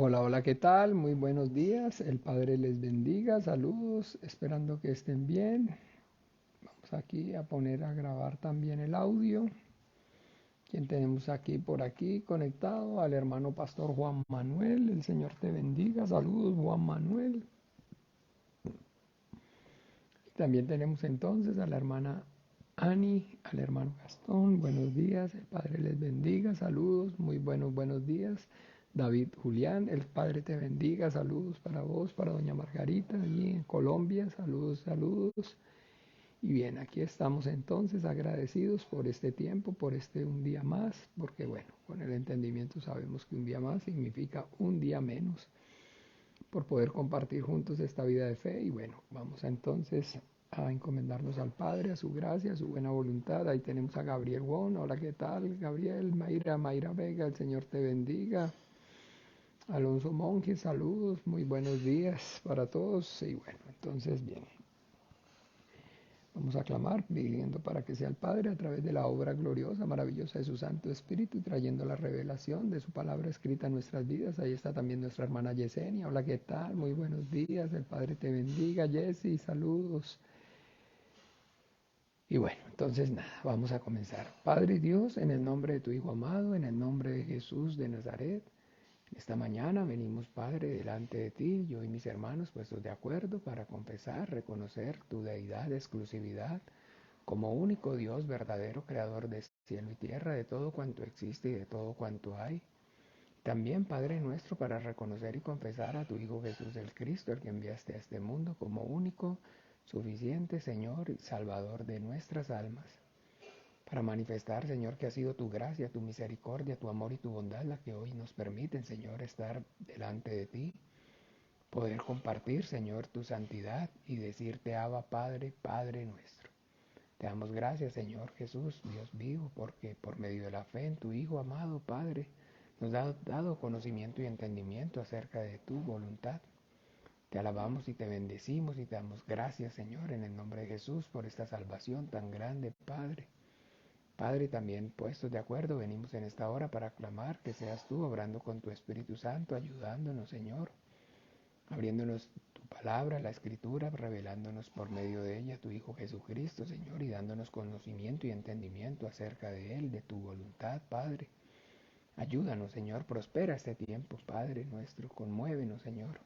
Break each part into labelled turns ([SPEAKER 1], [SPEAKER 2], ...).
[SPEAKER 1] Hola, hola, ¿qué tal? Muy buenos días. El Padre les bendiga. Saludos, esperando que estén bien. Vamos aquí a poner a grabar también el audio. ¿Quién tenemos aquí por aquí conectado? Al hermano Pastor Juan Manuel. El Señor te bendiga. Saludos, Juan Manuel. Y también tenemos entonces a la hermana Ani, al hermano Gastón. Buenos días. El Padre les bendiga. Saludos, muy buenos días. David Julián, el Padre te bendiga, saludos para vos, para doña Margarita, allí en Colombia, saludos, saludos. Y bien, aquí estamos entonces agradecidos por este tiempo, por este un día más, porque bueno, con el entendimiento sabemos que un día más significa un día menos, por poder compartir juntos esta vida de fe. Y bueno, vamos entonces a encomendarnos al Padre, a su gracia, a su buena voluntad. Ahí tenemos a Gabriel Won. Hola, ¿qué tal, Gabriel? Mayra Vega, el Señor te bendiga. Alonso Monge, saludos, muy buenos días para todos. Y bueno, entonces bien, vamos a clamar pidiendo para que sea el Padre a través de la obra gloriosa, maravillosa de su Santo Espíritu, trayendo la revelación de su palabra escrita en nuestras vidas. Ahí está también nuestra hermana Yesenia. Hola, ¿qué tal? Muy buenos días. El Padre te bendiga, Jessy, saludos. Y bueno, entonces nada, vamos a comenzar. Padre Dios, en el nombre de tu Hijo amado, en el nombre de Jesús de Nazaret. Esta mañana venimos, Padre, delante de ti, yo y mis hermanos, puestos de acuerdo para confesar, reconocer tu deidad, exclusividad, como único Dios verdadero, creador de cielo y tierra, de todo cuanto existe y de todo cuanto hay. También, Padre nuestro, para reconocer y confesar a tu Hijo Jesús el Cristo, el que enviaste a este mundo como único, suficiente Señor y Salvador de nuestras almas. Para manifestar, Señor, que ha sido tu gracia, tu misericordia, tu amor y tu bondad la que hoy nos permiten, Señor, estar delante de ti, poder compartir, Señor, tu santidad y decirte, Abba, Padre, Padre nuestro. Te damos gracias, Señor Jesús, Dios vivo, porque por medio de la fe en tu Hijo amado, Padre, nos has dado conocimiento y entendimiento acerca de tu voluntad. Te alabamos y te bendecimos y te damos gracias, Señor, en el nombre de Jesús, por esta salvación tan grande, Padre. Padre, también puestos de acuerdo, venimos en esta hora para clamar que seas tú obrando con tu Espíritu Santo, ayudándonos, Señor, abriéndonos tu palabra, la Escritura, revelándonos por medio de ella tu Hijo Jesucristo, Señor, y dándonos conocimiento y entendimiento acerca de Él, de tu voluntad, Padre. Ayúdanos, Señor, prospera este tiempo, Padre nuestro, conmuévenos, Señor.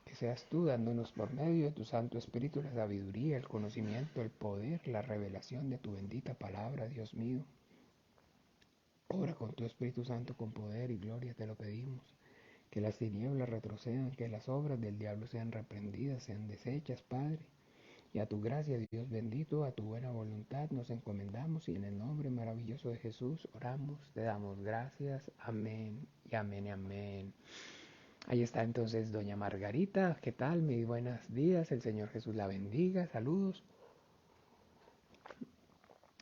[SPEAKER 1] Que seas tú dándonos por medio de tu Santo Espíritu la sabiduría, el conocimiento, el poder, la revelación de tu bendita palabra, Dios mío. Obra con tu Espíritu Santo con poder y gloria, te lo pedimos. Que las tinieblas retrocedan, que las obras del diablo sean reprendidas, sean deshechas, Padre. Y a tu gracia, Dios bendito, a tu buena voluntad nos encomendamos y en el nombre maravilloso de Jesús oramos, te damos gracias. Amén y amén y amén. Ahí está entonces doña Margarita. ¿Qué tal? Mis buenos días. El Señor Jesús la bendiga. Saludos.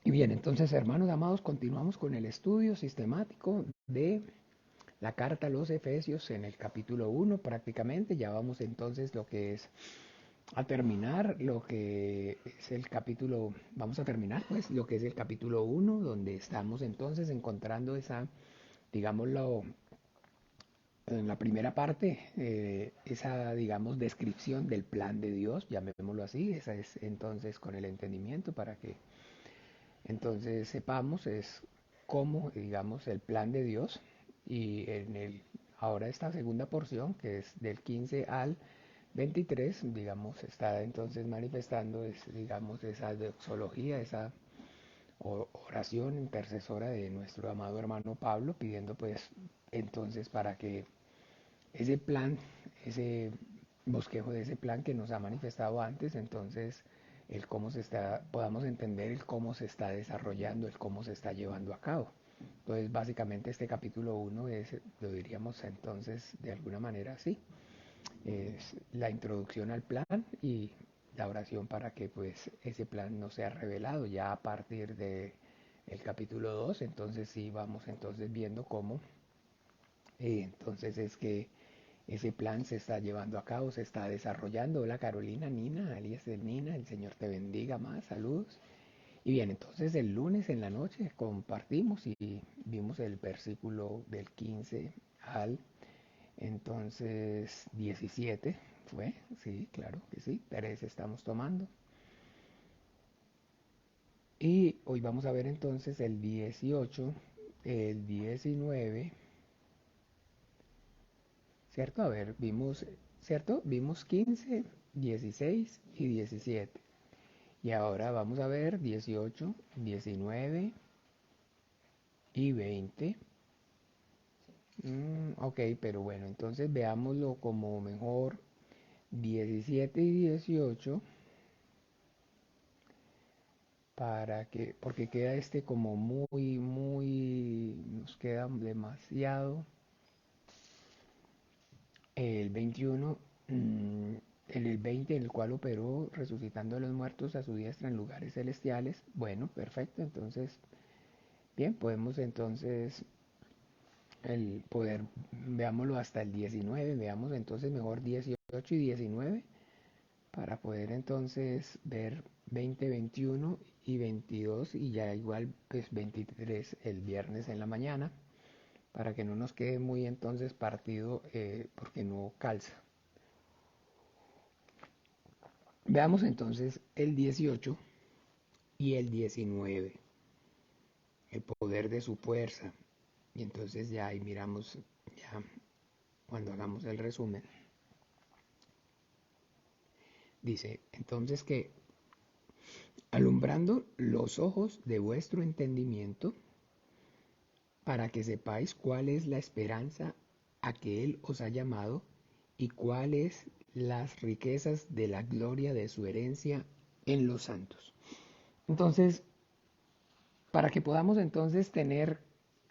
[SPEAKER 1] Y bien, entonces hermanos amados, continuamos con el estudio sistemático de la carta a los Efesios en el capítulo 1 prácticamente. Ya vamos entonces lo que es a terminar lo que es el capítulo, vamos a terminar pues lo que es el capítulo 1 donde estamos entonces encontrando esa, digámoslo, en la primera parte, esa, digamos, descripción del plan de Dios, llamémoslo así, esa es entonces con el entendimiento para que entonces sepamos es cómo, digamos, el plan de Dios y en el, ahora esta segunda porción que es del 15 al 23, digamos, está entonces manifestando, digamos, esa doxología, esa oración intercesora de nuestro amado hermano Pablo, pidiendo pues entonces para que ese plan, ese bosquejo de ese plan que nos ha manifestado antes, entonces el cómo se está, podamos entender el cómo se está desarrollando, el cómo se está llevando a cabo. Entonces básicamente este capítulo 1 es, lo diríamos entonces de alguna manera así, es la introducción al plan y la oración para que pues ese plan no sea revelado ya a partir de el capítulo 2. Entonces sí vamos entonces viendo cómo entonces es que ese plan se está llevando a cabo, se está desarrollando. Hola Carolina, Nina, alias de Nina, el Señor te bendiga más, saludos. Y bien, entonces el lunes en la noche compartimos y vimos el versículo del 15 al Entonces, 17 fue, sí, claro que sí, 3 estamos tomando. Y hoy vamos a ver entonces el 18, el 19, ¿cierto? A ver, vimos, ¿cierto? Vimos 15, 16 y 17. Y ahora vamos a ver 18, 19 y 20. Ok, pero bueno, entonces veámoslo como mejor 17 y 18 para que, porque queda este como nos queda demasiado. El 21, en el 20, en el cual operó resucitando a los muertos a su diestra en lugares celestiales. Bueno, perfecto, entonces, bien, podemos entonces el poder, veámoslo hasta el 19, veamos entonces mejor 18 y 19 para poder entonces ver 20, 21 y 22 y ya igual pues 23 el viernes en la mañana para que no nos quede muy entonces partido porque no calza. Veamos entonces el 18 y el 19, el poder de su fuerza. Y entonces ya ahí miramos, ya cuando hagamos el resumen, dice entonces que alumbrando los ojos de vuestro entendimiento, para que sepáis cuál es la esperanza a que Él os ha llamado y cuáles las riquezas de la gloria de su herencia en los santos. Entonces, para que podamos entonces tener,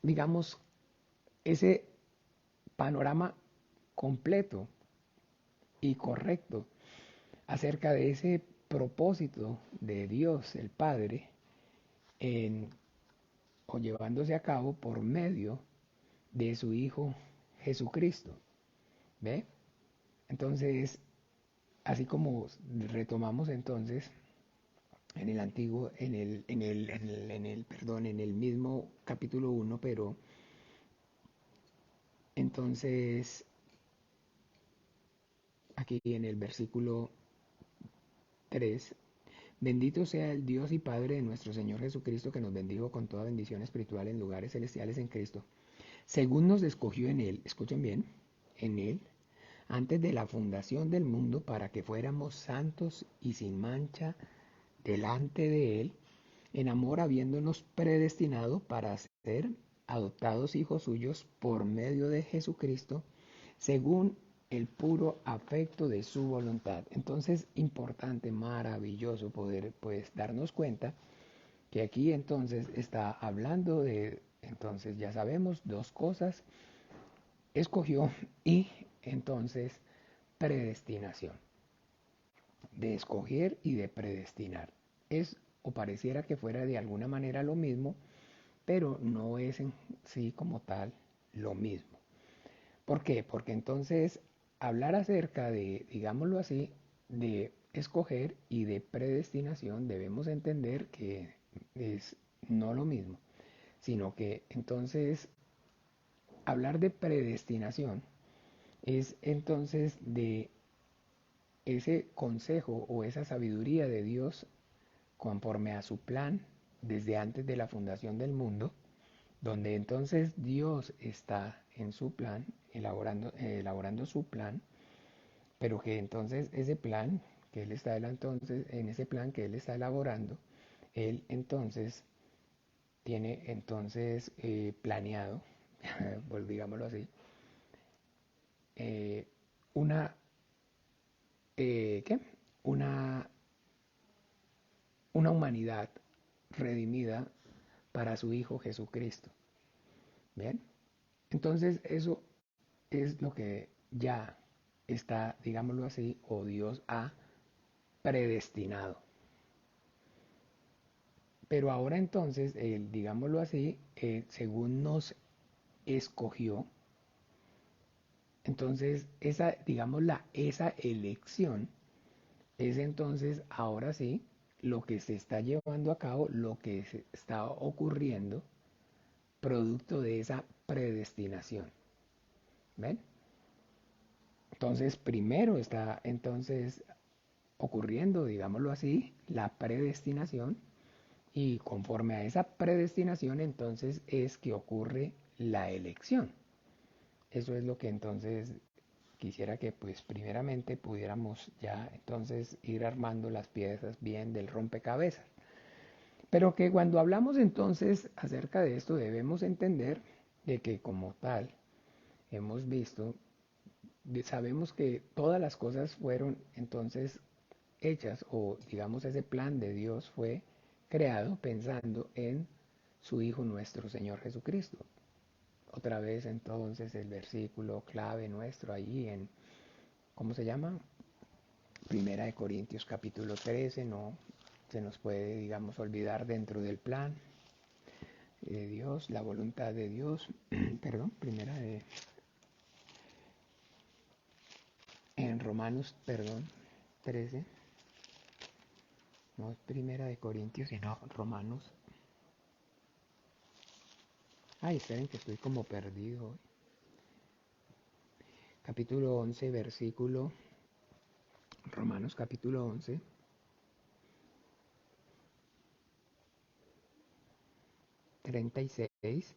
[SPEAKER 1] digamos, ese panorama completo y correcto acerca de ese propósito de Dios el Padre en, o llevándose a cabo por medio de su Hijo Jesucristo. ¿Ve? Entonces, así como retomamos entonces en el antiguo, perdón, en el mismo capítulo 1, pero entonces aquí en el versículo 3, bendito sea el Dios y Padre de nuestro Señor Jesucristo, que nos bendijo con toda bendición espiritual en lugares celestiales en Cristo, según nos escogió en Él, escuchen bien, en Él, antes de la fundación del mundo, para que fuéramos santos y sin mancha delante de Él, en amor habiéndonos predestinado para ser adoptados hijos suyos por medio de Jesucristo, según el puro afecto de su voluntad. Entonces, importante, maravilloso poder pues darnos cuenta que aquí entonces está hablando de, entonces ya sabemos dos cosas, escogió y entonces predestinación, de escoger y de predestinar. Es o pareciera que fuera de alguna manera lo mismo, pero no es en sí como tal lo mismo. ¿Por qué? Porque entonces hablar acerca de, digámoslo así, de escoger y de predestinación debemos entender que es no lo mismo, sino que entonces hablar de predestinación es entonces de ese consejo o esa sabiduría de Dios conforme a su plan desde antes de la fundación del mundo, donde entonces Dios está en su plan, elaborando su plan, pero que entonces ese plan que Él está entonces, en ese plan que Él está elaborando, Él entonces tiene entonces planeado, pues digámoslo así, eh, una, ¿qué? Una, una humanidad redimida para su Hijo Jesucristo. ¿Bien? Entonces eso es lo que ya está, digámoslo así, o Dios ha predestinado. Pero ahora entonces, digámoslo así, según nos escogió, entonces esa, esa elección es entonces ahora sí lo que se está llevando a cabo, lo que se está ocurriendo, producto de esa predestinación. ¿Ven? Entonces, primero está entonces ocurriendo, digámoslo así, la predestinación y conforme a esa predestinación entonces es que ocurre la elección. Eso es lo que entonces quisiera que pues primeramente pudiéramos ya entonces ir armando las piezas bien del rompecabezas. Pero que cuando hablamos entonces acerca de esto debemos entender de que como tal hemos visto, sabemos que todas las cosas fueron entonces hechas o digamos ese plan de Dios fue creado pensando en su Hijo nuestro Señor Jesucristo. Otra vez entonces el versículo clave nuestro allí en, ¿cómo se llama? Primera de Corintios capítulo 13, no se nos puede, digamos, olvidar dentro del plan de Dios, la voluntad de Dios, perdón, en Romanos, perdón, 13, no es primera de Corintios, sino Romanos. Ay, esperen que estoy como perdido hoy. Capítulo 11, versículo, Romanos capítulo 11, 36,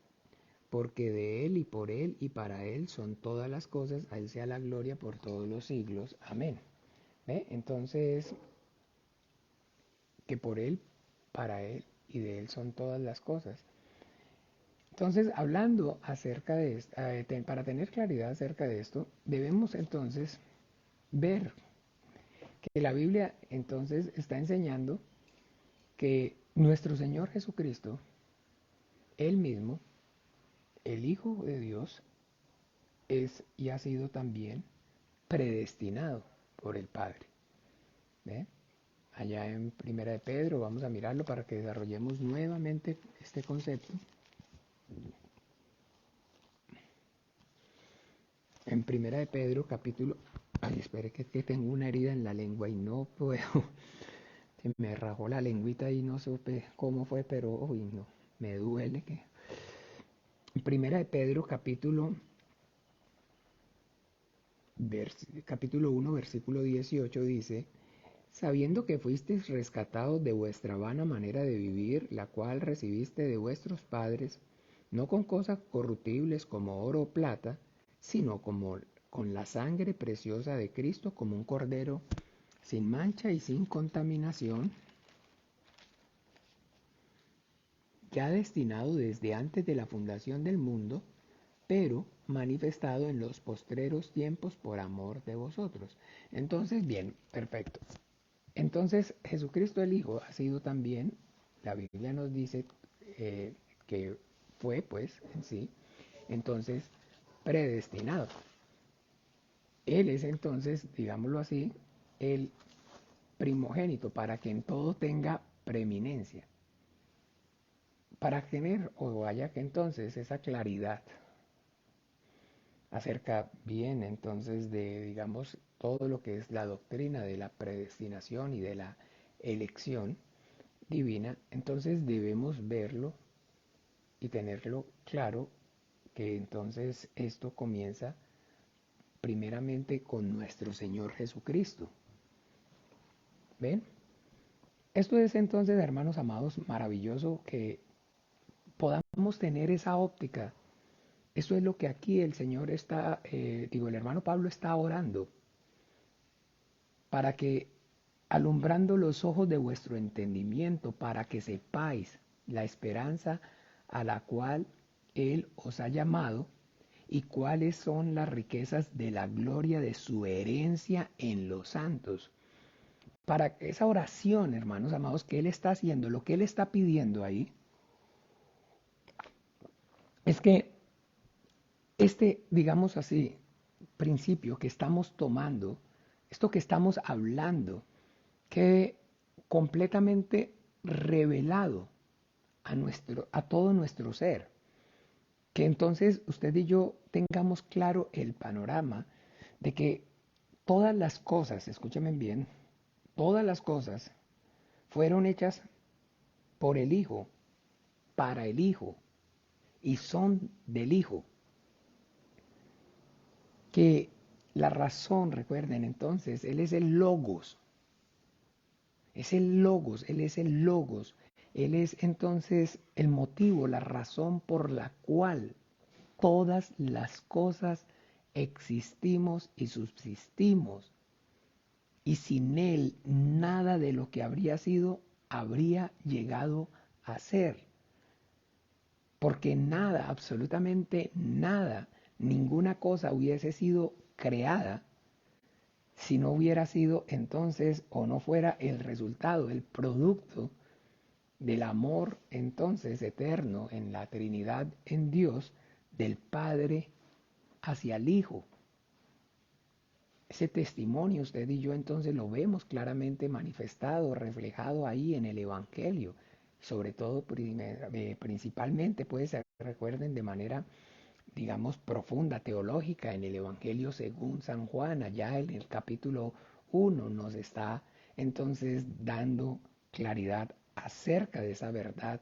[SPEAKER 1] porque de Él y por Él y para Él son todas las cosas, a Él sea la gloria por todos los siglos. Amén. ¿Ve? Entonces, que por Él, para Él y de Él son todas las cosas. Entonces, hablando acerca de esto, para tener claridad acerca de esto, debemos entonces ver que la Biblia entonces está enseñando que nuestro Señor Jesucristo, Él mismo, el Hijo de Dios, es y ha sido también predestinado por el Padre. ¿Ve? Allá en Primera de Pedro, vamos a mirarlo para que desarrollemos nuevamente este concepto. En Primera de Pedro, capítulo... Ay, espere que tengo una herida en la lengua y no puedo... Se me rajó la lengüita y no supe cómo fue, pero uy, no, me duele que... En Primera de Pedro, capítulo 1, versículo 18 dice, sabiendo que fuisteis rescatados de vuestra vana manera de vivir, la cual recibiste de vuestros padres, no con cosas corruptibles como oro o plata, sino como con la sangre preciosa de Cristo, como un cordero sin mancha y sin contaminación, ya destinado desde antes de la fundación del mundo, pero manifestado en los postreros tiempos por amor de vosotros. Entonces, bien, perfecto. Entonces, Jesucristo el Hijo ha sido también, la Biblia nos dice eh, que fue, pues, en sí, entonces, predestinado. Él es entonces, digámoslo así, el primogénito para que en todo tenga preeminencia. Para tener o haya que entonces esa claridad acerca bien entonces de, digamos, todo lo que es la doctrina de la predestinación y de la elección divina, entonces debemos verlo y tenerlo claro que entonces esto comienza primeramente con nuestro Señor Jesucristo. ¿Ven? Esto es entonces, hermanos amados, maravilloso que podamos tener esa óptica. Eso es lo que aquí el Señor está, el hermano Pablo está orando, para que alumbrando los ojos de vuestro entendimiento, para que sepáis la esperanza a la cual Él os ha llamado y cuáles son las riquezas de la gloria de su herencia en los santos. Para esa oración, hermanos amados, que Él está haciendo, lo que Él está pidiendo ahí, es que digamos así, principio que estamos tomando, esto que estamos hablando, quede completamente revelado a todo nuestro ser. Que entonces usted y yo tengamos claro el panorama de que todas las cosas, escúchame bien, todas las cosas fueron hechas por el Hijo, para el Hijo, y son del Hijo. Que la razón, recuerden entonces, Él es el logos, es el logos, Él es el logos, Él es entonces el motivo, la razón por la cual todas las cosas existimos y subsistimos. Y sin Él nada de lo que habría sido habría llegado a ser. Porque nada, absolutamente nada, ninguna cosa hubiese sido creada si no hubiera sido entonces o no fuera el resultado, el producto del amor entonces eterno en la Trinidad en Dios, del Padre hacia el Hijo. Ese testimonio usted y yo entonces lo vemos claramente manifestado, reflejado ahí en el Evangelio, sobre todo principalmente, puede ser, recuerden, de manera, digamos, profunda, teológica, en el Evangelio según San Juan, allá en el capítulo 1 nos está entonces dando claridad acerca de esa verdad,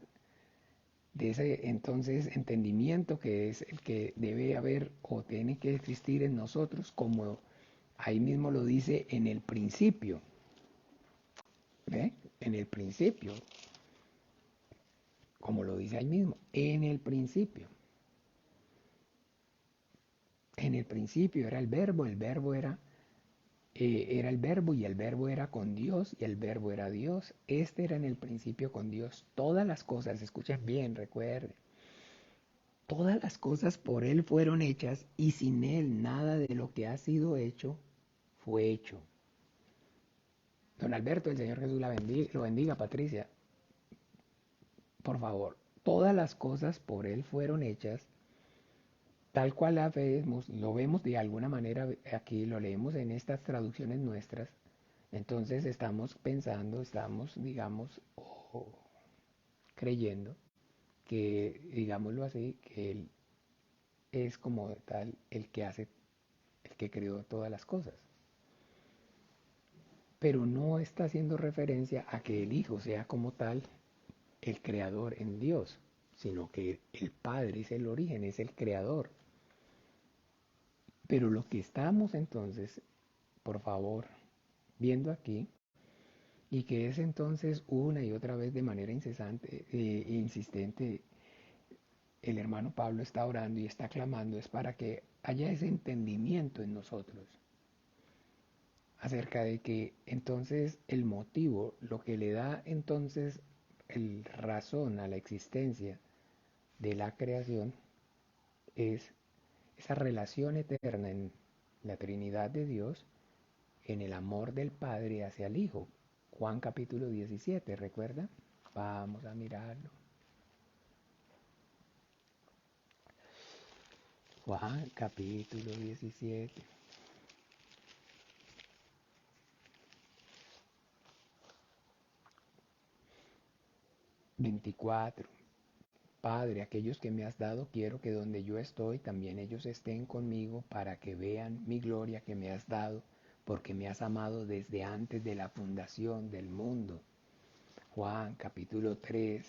[SPEAKER 1] de ese entonces entendimiento que es el que debe haber o tiene que existir en nosotros, como ahí mismo lo dice en el principio. ¿Ve? En el principio, como lo dice ahí mismo, en el principio. En el principio era el verbo era el verbo y el verbo era con Dios y el verbo era Dios. Este era en el principio con Dios. Todas las cosas, escuchen bien, recuerden, todas las cosas por Él fueron hechas y sin Él nada de lo que ha sido hecho fue hecho. Don Alberto, el Señor Jesús lo bendiga, Patricia. Por favor, todas las cosas por Él fueron hechas, tal cual lo vemos de alguna manera, aquí lo leemos en estas traducciones nuestras, entonces estamos pensando, estamos, digamos, o creyendo que, digámoslo así, que Él es como tal el que hace, el que creó todas las cosas. Pero no está haciendo referencia a que el Hijo sea como tal el creador en Dios, sino que el Padre es el origen, es el creador. Pero lo que estamos entonces, por favor, viendo aquí, y que es entonces una y otra vez de manera incesante e insistente, el hermano Pablo está orando y está clamando, es para que haya ese entendimiento en nosotros acerca de que entonces el motivo, lo que le da entonces el razón a la existencia de la creación es esa relación eterna en la Trinidad de Dios, en el amor del Padre hacia el Hijo. Juan capítulo 17, ¿recuerda? Vamos a mirarlo. Juan capítulo 17. 24. Padre, aquellos que me has dado, quiero que donde yo estoy, también ellos estén conmigo para que vean mi gloria que me has dado, porque me has amado desde antes de la fundación del mundo. Juan capítulo 3.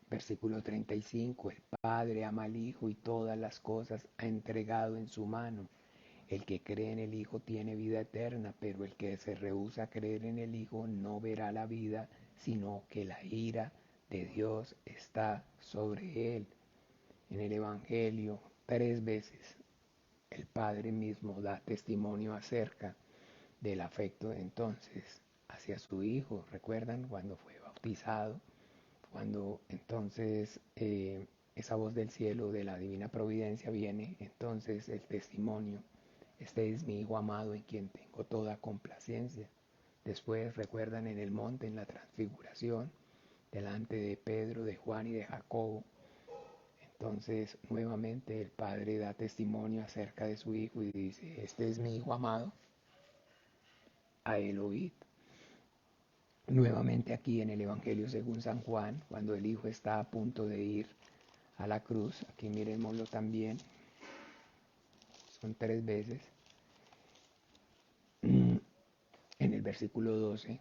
[SPEAKER 1] Versículo 35, el Padre ama al Hijo y todas las cosas ha entregado en su mano. El que cree en el Hijo tiene vida eterna, pero el que se rehúsa a creer en el Hijo no verá la vida, sino que la ira de Dios está sobre él. En el Evangelio, 3 veces, el Padre mismo da testimonio acerca del afecto entonces hacia su Hijo. ¿Recuerdan cuando fue bautizado? Cuando entonces esa voz del cielo de la divina providencia viene, entonces el testimonio, este es mi Hijo amado en quien tengo toda complacencia. Después recuerdan en el monte, en la transfiguración, delante de Pedro, de Juan y de Jacobo. Entonces nuevamente el Padre da testimonio acerca de su Hijo y dice, este es mi Hijo amado, a él oíd. Nuevamente aquí en el Evangelio según San Juan, cuando el Hijo está a punto de ir a la cruz, aquí miremoslo también, son 3 veces, en el versículo 12,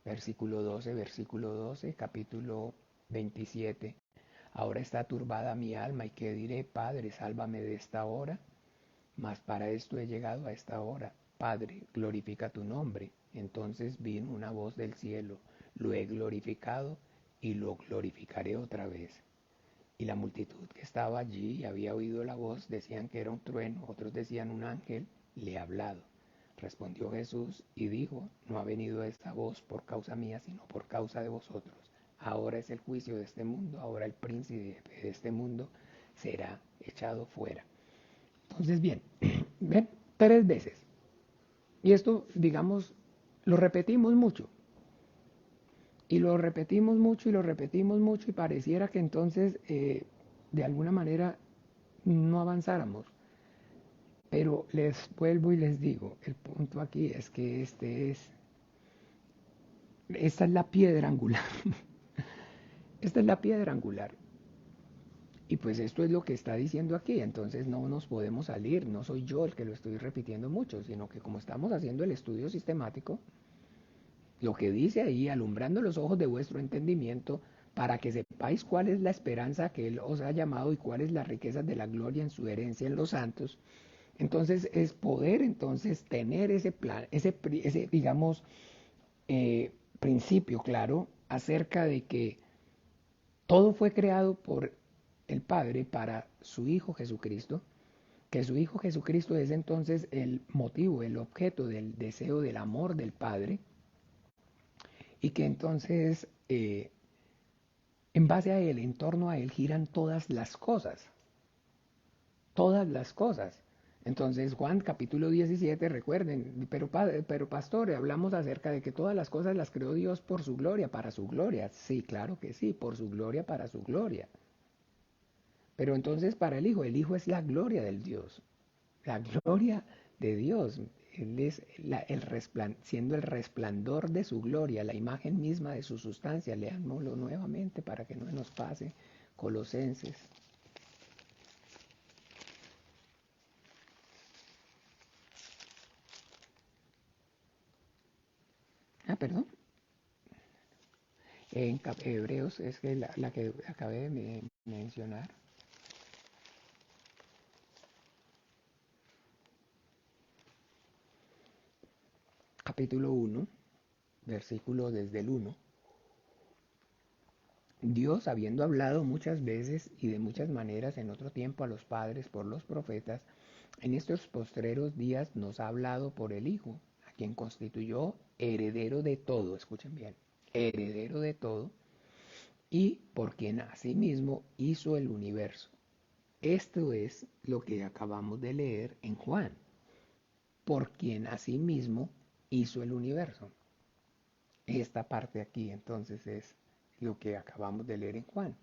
[SPEAKER 1] versículo 12, capítulo 27. Ahora está turbada mi alma y qué diré, Padre, sálvame de esta hora. Mas para esto he llegado a esta hora. Padre, glorifica tu nombre. Entonces vino una voz del cielo. Lo he glorificado y lo glorificaré otra vez. Y la multitud que estaba allí y había oído la voz decían que era un trueno, otros decían un ángel le ha hablado. Respondió Jesús y dijo, no ha venido esta voz por causa mía, sino por causa de vosotros. Ahora es el juicio de este mundo, ahora el príncipe de este mundo será echado fuera. Entonces, bien, ven, 3 veces. Y esto, digamos, lo repetimos mucho. Y lo repetimos mucho y lo repetimos mucho y pareciera que entonces, de alguna manera, no avanzáramos. Pero les vuelvo y les digo, el punto aquí es que esta es la piedra angular. Esta es la piedra angular. Y pues esto es lo que está diciendo aquí, entonces no nos podemos salir, no soy yo el que lo estoy repitiendo mucho, sino que como estamos haciendo el estudio sistemático, lo que dice ahí, alumbrando los ojos de vuestro entendimiento, para que sepáis cuál es la esperanza que Él os ha llamado y cuáles las riquezas de la gloria en su herencia en los santos. Entonces es poder entonces tener ese plan, ese digamos, principio claro acerca de que todo fue creado por el Padre para su Hijo Jesucristo, que su Hijo Jesucristo es entonces el motivo, el objeto del deseo del amor del Padre, y que entonces en base a Él, en torno a Él, giran todas las cosas, todas las cosas. Entonces Juan capítulo 17, recuerden, pero pastor, hablamos acerca de que todas las cosas las creó Dios por su gloria, para su gloria. Sí, claro que sí, por su gloria, para su gloria. Pero entonces para el Hijo es la gloria del Dios, la gloria de Dios. Él es siendo el resplandor de su gloria, la imagen misma de su sustancia. Leámoslo nuevamente para que no nos pase. Colosenses. Perdón. En Hebreos es que la que acabé de mencionar. Capítulo 1, versículo desde el 1. Dios, habiendo hablado muchas veces y de muchas maneras en otro tiempo a los padres por los profetas, en estos postreros días nos ha hablado por el Hijo, a quien constituyó heredero de todo, escuchen bien, heredero de todo, y por quien asimismo hizo el universo. Esto es lo que acabamos de leer en Juan, por quien asimismo hizo el universo. Esta parte aquí entonces es lo que acabamos de leer en Juan,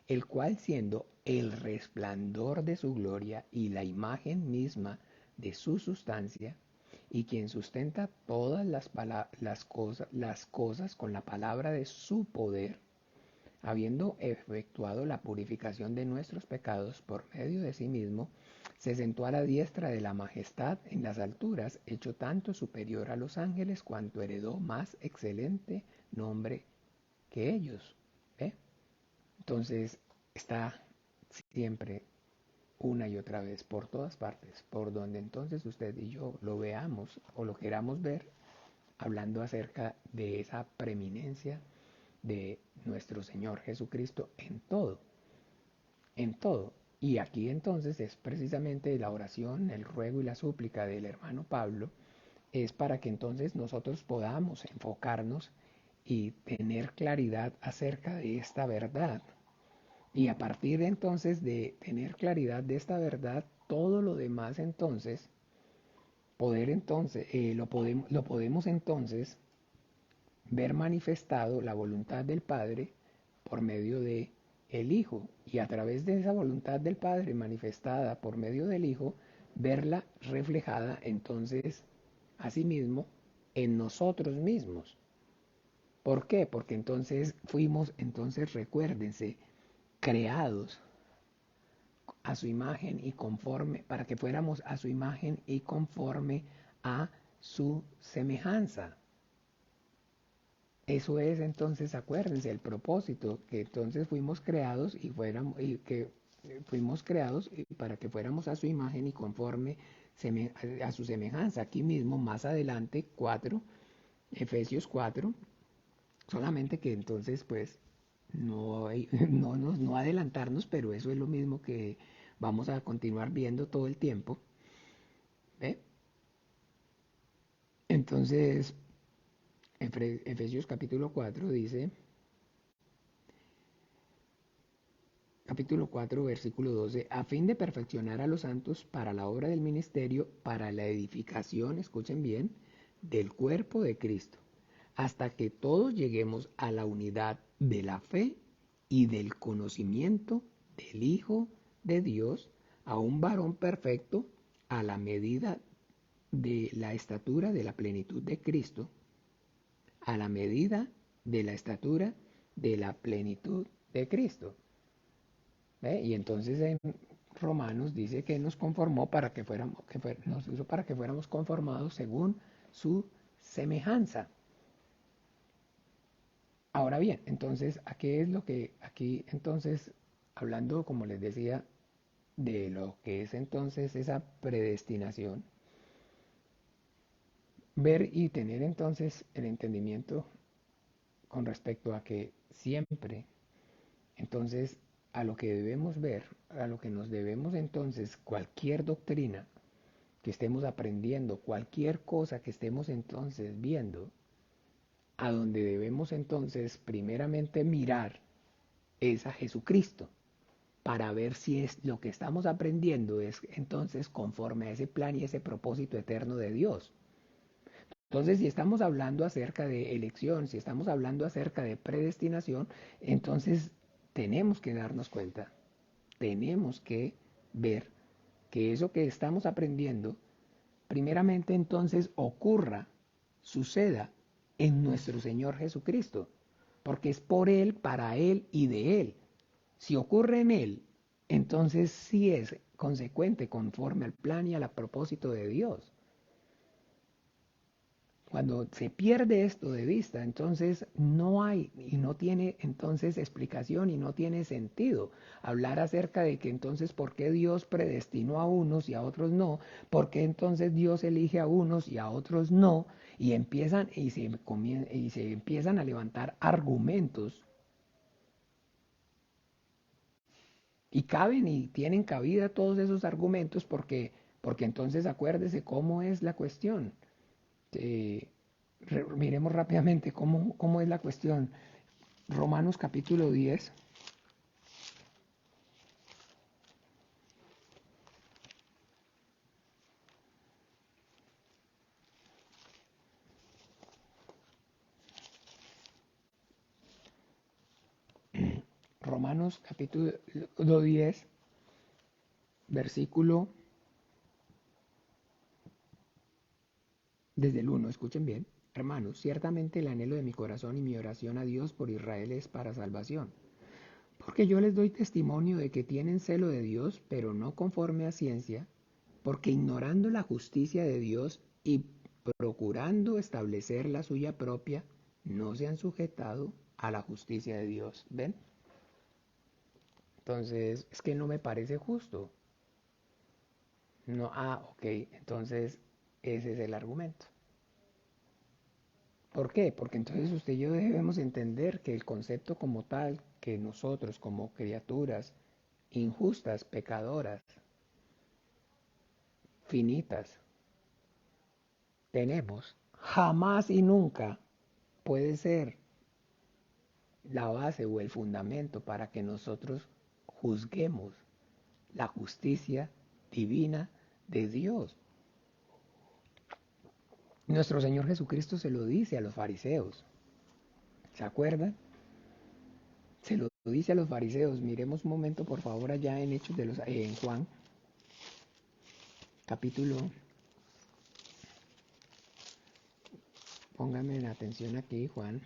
[SPEAKER 1] el cual siendo el resplandor de su gloria y la imagen misma de su sustancia, y quien sustenta todas las cosas con la palabra de su poder, habiendo efectuado la purificación de nuestros pecados por medio de sí mismo, se sentó a la diestra de la majestad en las alturas, hecho tanto superior a los ángeles cuanto heredó más excelente nombre que ellos. ¿Ve? Entonces está siempre una y otra vez por todas partes, por donde entonces usted y yo lo veamos o lo queramos ver, hablando acerca de esa preeminencia de nuestro Señor Jesucristo en todo, en todo. Y aquí entonces es precisamente la oración, el ruego y la súplica del hermano Pablo, es para que entonces nosotros podamos enfocarnos y tener claridad acerca de esta verdad. Y a partir entonces de tener claridad de esta verdad, todo lo demás entonces, lo podemos entonces ver manifestado la voluntad del Padre por medio de el Hijo, y a través de esa voluntad del Padre manifestada por medio del Hijo, verla reflejada entonces asimismo en nosotros mismos. ¿Por qué? Porque entonces fuimos, entonces recuérdense, creados a su imagen y conforme, para que fuéramos a su imagen y conforme a su semejanza. Eso es entonces, acuérdense, el propósito, que entonces fuimos creados y que fuimos creados para que fuéramos a su imagen y conforme a su semejanza. Aquí mismo, más adelante, 4 Efesios 4 solamente que entonces pues no adelantarnos, pero eso es lo mismo que vamos a continuar viendo todo el tiempo. ¿Ve? Entonces, Efesios capítulo 4 dice, capítulo 4 versículo 12, a fin de perfeccionar a los santos para la obra del ministerio, para la edificación, escuchen bien, del cuerpo de Cristo, hasta que todos lleguemos a la unidad de la fe y del conocimiento del Hijo de Dios, a un varón perfecto, a la medida de la estatura de la plenitud de Cristo, a la medida de la estatura de la plenitud de Cristo. ¿Ve? Y entonces en Romanos dice que nos conformó para que fuéramos, nos hizo para que fuéramos conformados según su semejanza. Ahora bien, entonces, ¿a qué es lo que aquí entonces, hablando, como les decía, de lo que es entonces esa predestinación, ver y tener entonces el entendimiento con respecto a que siempre, entonces, a lo que debemos ver, a lo que nos debemos entonces, cualquier doctrina que estemos aprendiendo, cualquier cosa que estemos entonces viendo, a donde debemos entonces primeramente mirar es a Jesucristo, para ver si es lo que estamos aprendiendo es entonces conforme a ese plan y ese propósito eterno de Dios. Entonces, si estamos hablando acerca de elección, si estamos hablando acerca de predestinación, entonces tenemos que darnos cuenta, tenemos que ver que eso que estamos aprendiendo, primeramente entonces ocurra, suceda en nuestro Señor Jesucristo, porque es por Él, para Él y de Él. Si ocurre en Él, entonces sí es consecuente conforme al plan y al propósito de Dios. Cuando se pierde esto de vista, entonces no hay y no tiene entonces explicación y no tiene sentido hablar acerca de que entonces por qué Dios predestinó a unos y a otros no, por qué entonces Dios elige a unos y a otros no, y empiezan y se empiezan a levantar argumentos y caben y tienen cabida todos esos argumentos porque entonces acuérdese cómo es la cuestión. Eh, Miremos rápidamente cómo es la cuestión. Romanos capítulo 10. Romanos capítulo 10, versículo desde el 1, escuchen bien. Hermanos, ciertamente el anhelo de mi corazón y mi oración a Dios por Israel es para salvación. Porque yo les doy testimonio de que tienen celo de Dios, pero no conforme a ciencia, porque ignorando la justicia de Dios y procurando establecer la suya propia, no se han sujetado a la justicia de Dios. ¿Ven? Entonces, es que no me parece justo. No, ok, entonces ese es el argumento. ¿Por qué? Porque entonces usted y yo debemos entender que el concepto como tal, que nosotros como criaturas injustas, pecadoras, finitas, tenemos, jamás y nunca puede ser la base o el fundamento para que nosotros juzguemos la justicia divina de Dios. Nuestro Señor Jesucristo se lo dice a los fariseos. ¿Se acuerdan? Se lo dice a los fariseos. Miremos un momento, por favor, allá en Hechos de en Juan, capítulo. Pónganme en atención aquí, Juan.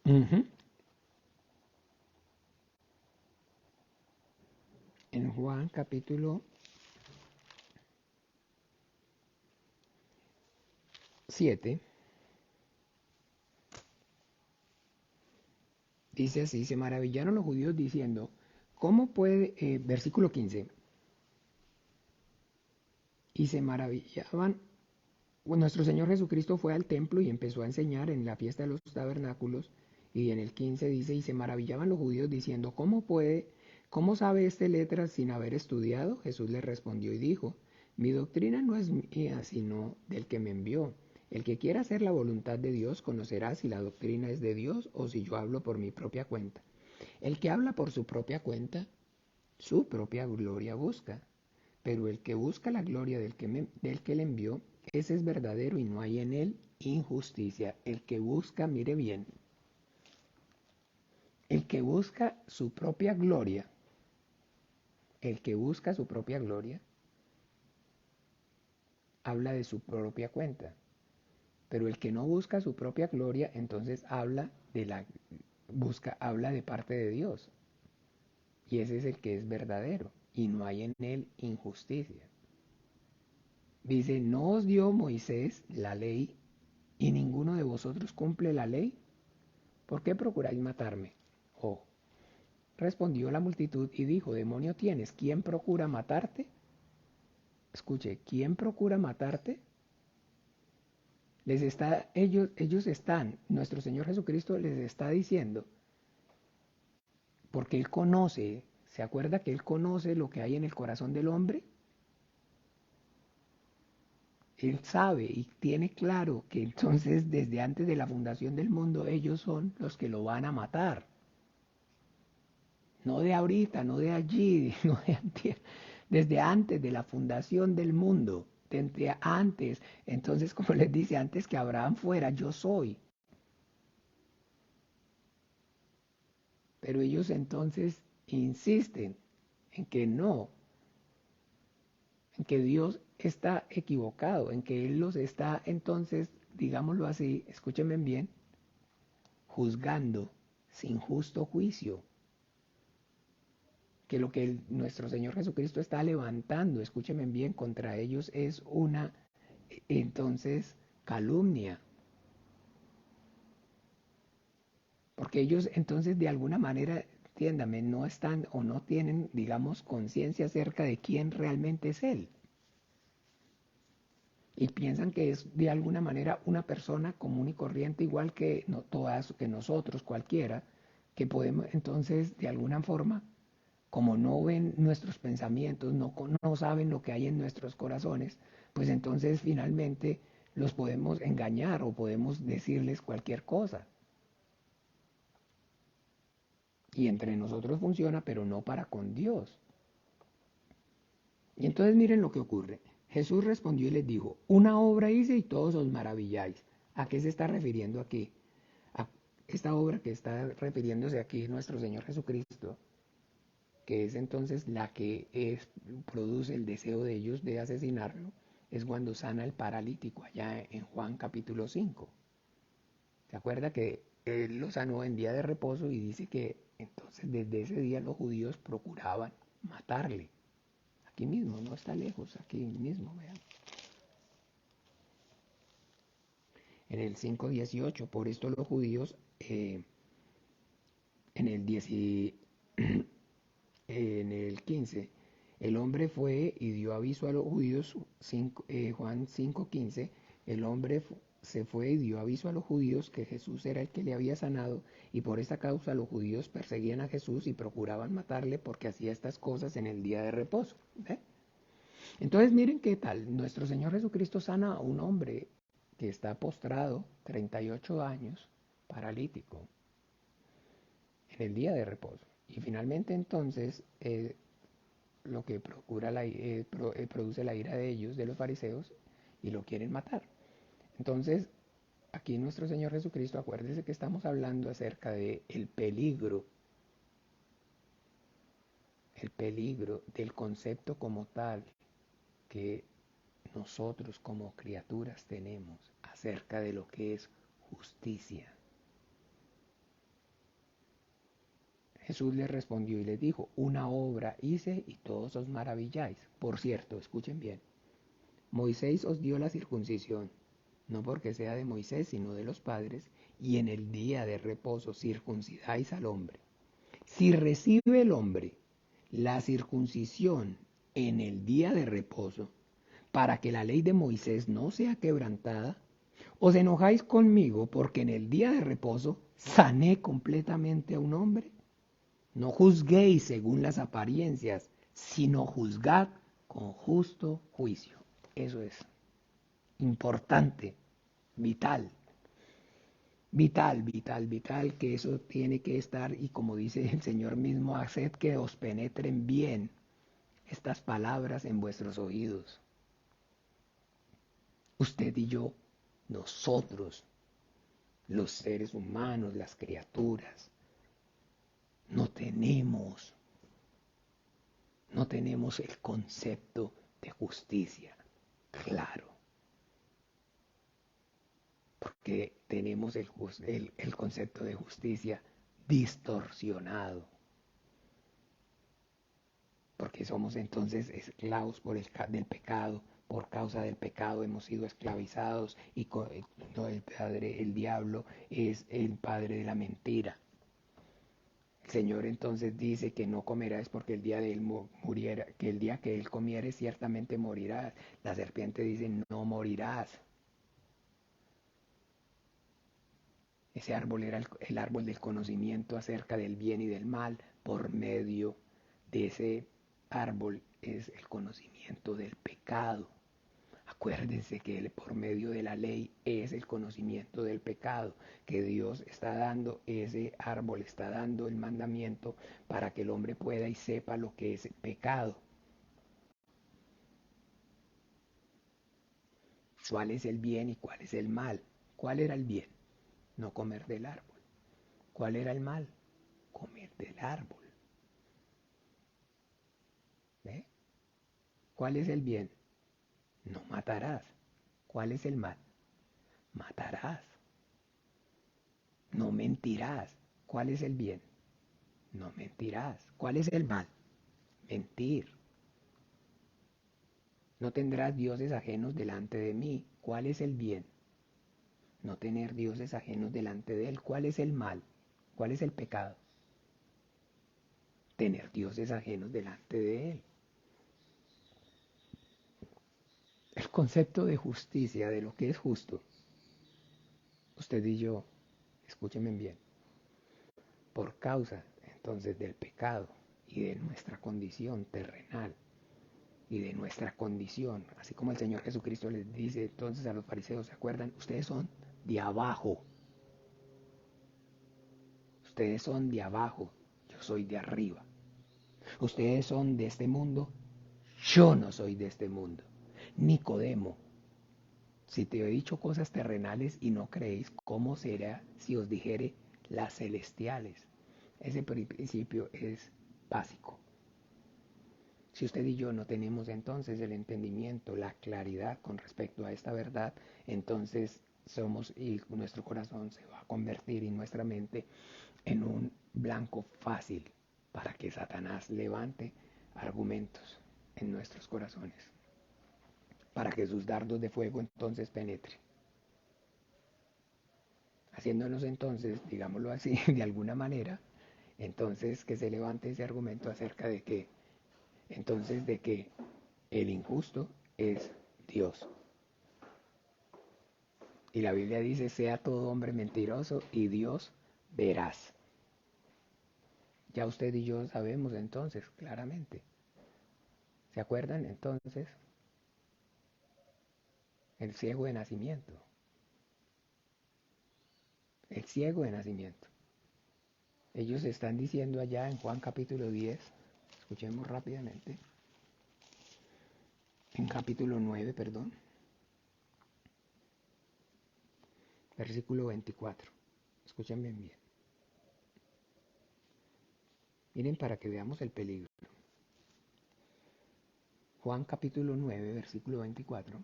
[SPEAKER 1] Ujú. capítulo 7, dice así, se maravillaron los judíos diciendo, ¿cómo puede, versículo 15, y se maravillaban, nuestro Señor Jesucristo fue al templo y empezó a enseñar en la fiesta de los tabernáculos, y en el 15 dice, y se maravillaban los judíos diciendo, cómo sabe este letras sin haber estudiado? Jesús les respondió y dijo, mi doctrina no es mía, sino del que me envió. El que quiera hacer la voluntad de Dios conocerá si la doctrina es de Dios o si yo hablo por mi propia cuenta. El que habla por su propia cuenta, su propia gloria busca. Pero el que busca la gloria del que le envió, ese es verdadero y no hay en él injusticia. El que busca, mire bien, el que busca su propia gloria, el que busca su propia gloria, habla de su propia cuenta. Pero el que no busca su propia gloria, entonces habla de parte de Dios. Y ese es el que es verdadero y no hay en él injusticia. Dice, ¿no os dio Moisés la ley y ninguno de vosotros cumple la ley? ¿Por qué procuráis matarme? Oh, respondió la multitud y dijo, demonio tienes, ¿quién procura matarte? Escuche, ¿quién procura matarte? Ellos están, nuestro Señor Jesucristo les está diciendo, porque Él conoce, ¿se acuerda que Él conoce lo que hay en el corazón del hombre? Él sabe y tiene claro que entonces desde antes de la fundación del mundo ellos son los que lo van a matar. No de ahorita, no de allí, no de antes, desde antes de la fundación del mundo, desde antes. Entonces, como les dice, antes que Abraham fuera, yo soy. Pero ellos entonces insisten en que no, en que Dios está equivocado, en que Él los está entonces, digámoslo así, escúchenme bien, juzgando sin justo juicio. Que lo que nuestro Señor Jesucristo está levantando, escúchenme bien, contra ellos es una, entonces, calumnia. Porque ellos entonces de alguna manera, entiéndame, no están o no tienen, digamos, conciencia acerca de quién realmente es Él. Y piensan que es de alguna manera una persona común y corriente, igual que no, todas, que nosotros, cualquiera, que podemos entonces de alguna forma, como no ven nuestros pensamientos, no saben lo que hay en nuestros corazones, pues entonces finalmente los podemos engañar o podemos decirles cualquier cosa. Y entre nosotros funciona, pero no para con Dios. Y entonces miren lo que ocurre. Jesús respondió y les dijo, una obra hice y todos os maravilláis. ¿A qué se está refiriendo aquí? A esta obra que está refiriéndose aquí nuestro Señor Jesucristo, que es entonces la que produce el deseo de ellos de asesinarlo, es cuando sana al paralítico allá en Juan capítulo 5. ¿Se acuerda que él lo sanó en día de reposo y dice que entonces desde ese día los judíos procuraban matarle? Aquí mismo, no está lejos, aquí mismo, vean. En el 5:18, por esto los judíos, en el 10, en el 15, el hombre fue y dio aviso a los judíos, Juan 5:15, el hombre se fue y dio aviso a los judíos que Jesús era el que le había sanado, y por esta causa los judíos perseguían a Jesús y procuraban matarle porque hacía estas cosas en el día de reposo. ¿Ve? Entonces miren qué tal, nuestro Señor Jesucristo sana a un hombre que está postrado 38 años, paralítico, en el día de reposo. Y finalmente entonces lo que produce la ira de ellos, de los fariseos, y lo quieren matar. Entonces, aquí nuestro Señor Jesucristo, acuérdese que estamos hablando acerca de el peligro del concepto como tal que nosotros como criaturas tenemos acerca de lo que es justicia. Jesús les respondió y les dijo, una obra hice y todos os maravilláis. Por cierto, escuchen bien, Moisés os dio la circuncisión, no porque sea de Moisés, sino de los padres, y en el día de reposo circuncidáis al hombre. Si recibe el hombre la circuncisión en el día de reposo, para que la ley de Moisés no sea quebrantada, os enojáis conmigo porque en el día de reposo sané completamente a un hombre. No juzguéis según las apariencias, sino juzgad con justo juicio. Eso es importante, vital, vital, vital, vital, que eso tiene que estar, y como dice el Señor mismo, haced que os penetren bien estas palabras en vuestros oídos. Usted y yo, nosotros, los seres humanos, las criaturas, no tenemos el concepto de justicia claro, porque tenemos el concepto de justicia distorsionado, porque somos entonces esclavos del pecado. Por causa del pecado hemos sido esclavizados y el diablo es el padre de la mentira. El Señor entonces dice que no comerás porque el día de él muriera, que el día que él comiere ciertamente morirás. La serpiente dice no morirás. Ese árbol era el árbol del conocimiento acerca del bien y del mal. Por medio de ese árbol es el conocimiento del pecado. Acuérdense que por medio de la ley es el conocimiento del pecado, que Dios está dando ese árbol, está dando el mandamiento para que el hombre pueda y sepa lo que es pecado. ¿Cuál es el bien y cuál es el mal? ¿Cuál era el bien? No comer del árbol. ¿Cuál era el mal? Comer del árbol. ¿Ve? ¿Cuál es el bien? No matarás. ¿Cuál es el mal? Matarás. No mentirás. ¿Cuál es el bien? No mentirás. ¿Cuál es el mal? Mentir. No tendrás dioses ajenos delante de mí. ¿Cuál es el bien? No tener dioses ajenos delante de él. ¿Cuál es el mal? ¿Cuál es el pecado? Tener dioses ajenos delante de él. El concepto de justicia, de lo que es justo. Usted y yo, escúchenme bien, por causa entonces del pecado y de nuestra condición terrenal y de nuestra condición, así como el Señor Jesucristo les dice entonces a los fariseos, ¿se acuerdan? Ustedes son de abajo, ustedes son de abajo, yo soy de arriba. Ustedes son de este mundo, yo no soy de este mundo. Nicodemo, si te he dicho cosas terrenales y no creéis, ¿cómo será si os dijere las celestiales? Ese principio es básico. Si usted y yo no tenemos entonces el entendimiento, la claridad con respecto a esta verdad, entonces y nuestro corazón se va a convertir y nuestra mente en un blanco fácil para que Satanás levante argumentos en nuestros corazones, para que sus dardos de fuego entonces penetren, haciéndonos entonces, digámoslo así, de alguna manera, entonces que se levante ese argumento acerca de que, entonces de que el injusto es Dios. Y la Biblia dice, sea todo hombre mentiroso y Dios veraz. Ya usted y yo sabemos entonces, claramente. ¿Se acuerdan entonces? El ciego de nacimiento. El ciego de nacimiento. Ellos están diciendo allá en Juan capítulo 10, escuchemos rápidamente, en capítulo 9, perdón, versículo 24. Escuchen bien. Miren para que veamos el peligro. Juan capítulo 9, versículo 24.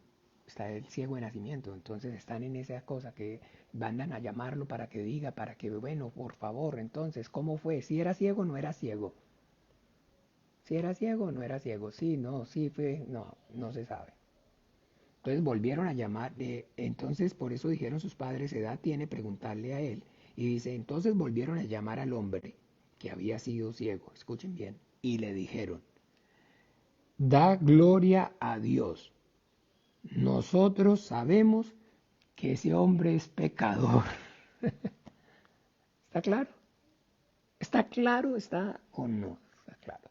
[SPEAKER 1] está el ciego de nacimiento, entonces están en esa cosa que mandan a llamarlo para que diga, para que, bueno, por favor, entonces, ¿cómo fue? ¿Si era ciego o no era ciego? ¿Si era ciego o no era ciego? Sí, no, sí fue, no, no se sabe. Entonces volvieron a llamar, entonces por eso dijeron sus padres, edad tiene preguntarle a él. Y dice, entonces volvieron a llamar al hombre que había sido ciego, escuchen bien, y le dijeron, da gloria a Dios. Nosotros sabemos que ese hombre es pecador. ¿Está claro? ¿Está claro? ¿Está o no? Está claro.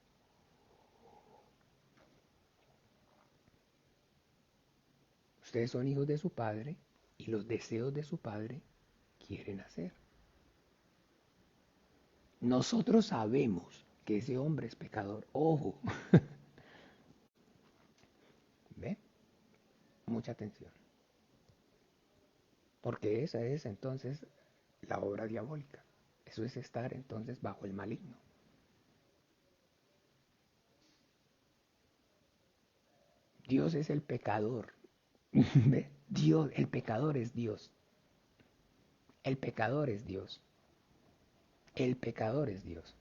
[SPEAKER 1] Ustedes son hijos de su padre y los deseos de su padre quieren hacer. Nosotros sabemos que ese hombre es pecador. Ojo. ¿Ve? Mucha atención. Porque esa es entonces la obra diabólica. Eso es estar entonces bajo el maligno. Dios es el pecador. ¿Ve? Dios, el pecador es Dios. El pecador es Dios. El pecador es Dios.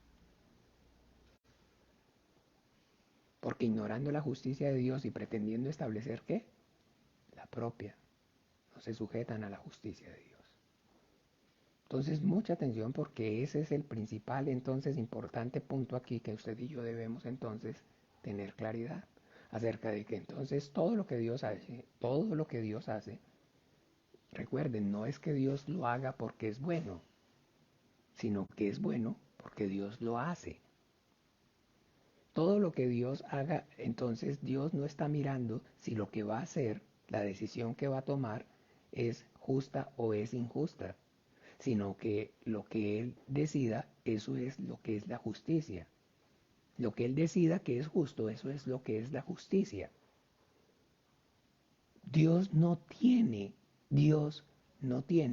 [SPEAKER 1] Porque ignorando la justicia de Dios y pretendiendo establecer ¿qué? La propia. No se sujetan a la justicia de Dios. Entonces, mucha atención porque ese es el principal, entonces, importante punto aquí que usted y yo debemos entonces tener claridad acerca de que entonces todo lo que Dios hace, recuerden, no es que Dios lo haga porque es bueno, sino que es bueno porque Dios lo hace. Todo lo que Dios haga, entonces Dios no está mirando si lo que va a hacer, la decisión que va a tomar, es justa o es injusta, sino que lo que Él decida, eso es lo que es la justicia. Lo que Él decida que es justo, eso es lo que es la justicia. Dios no tiene,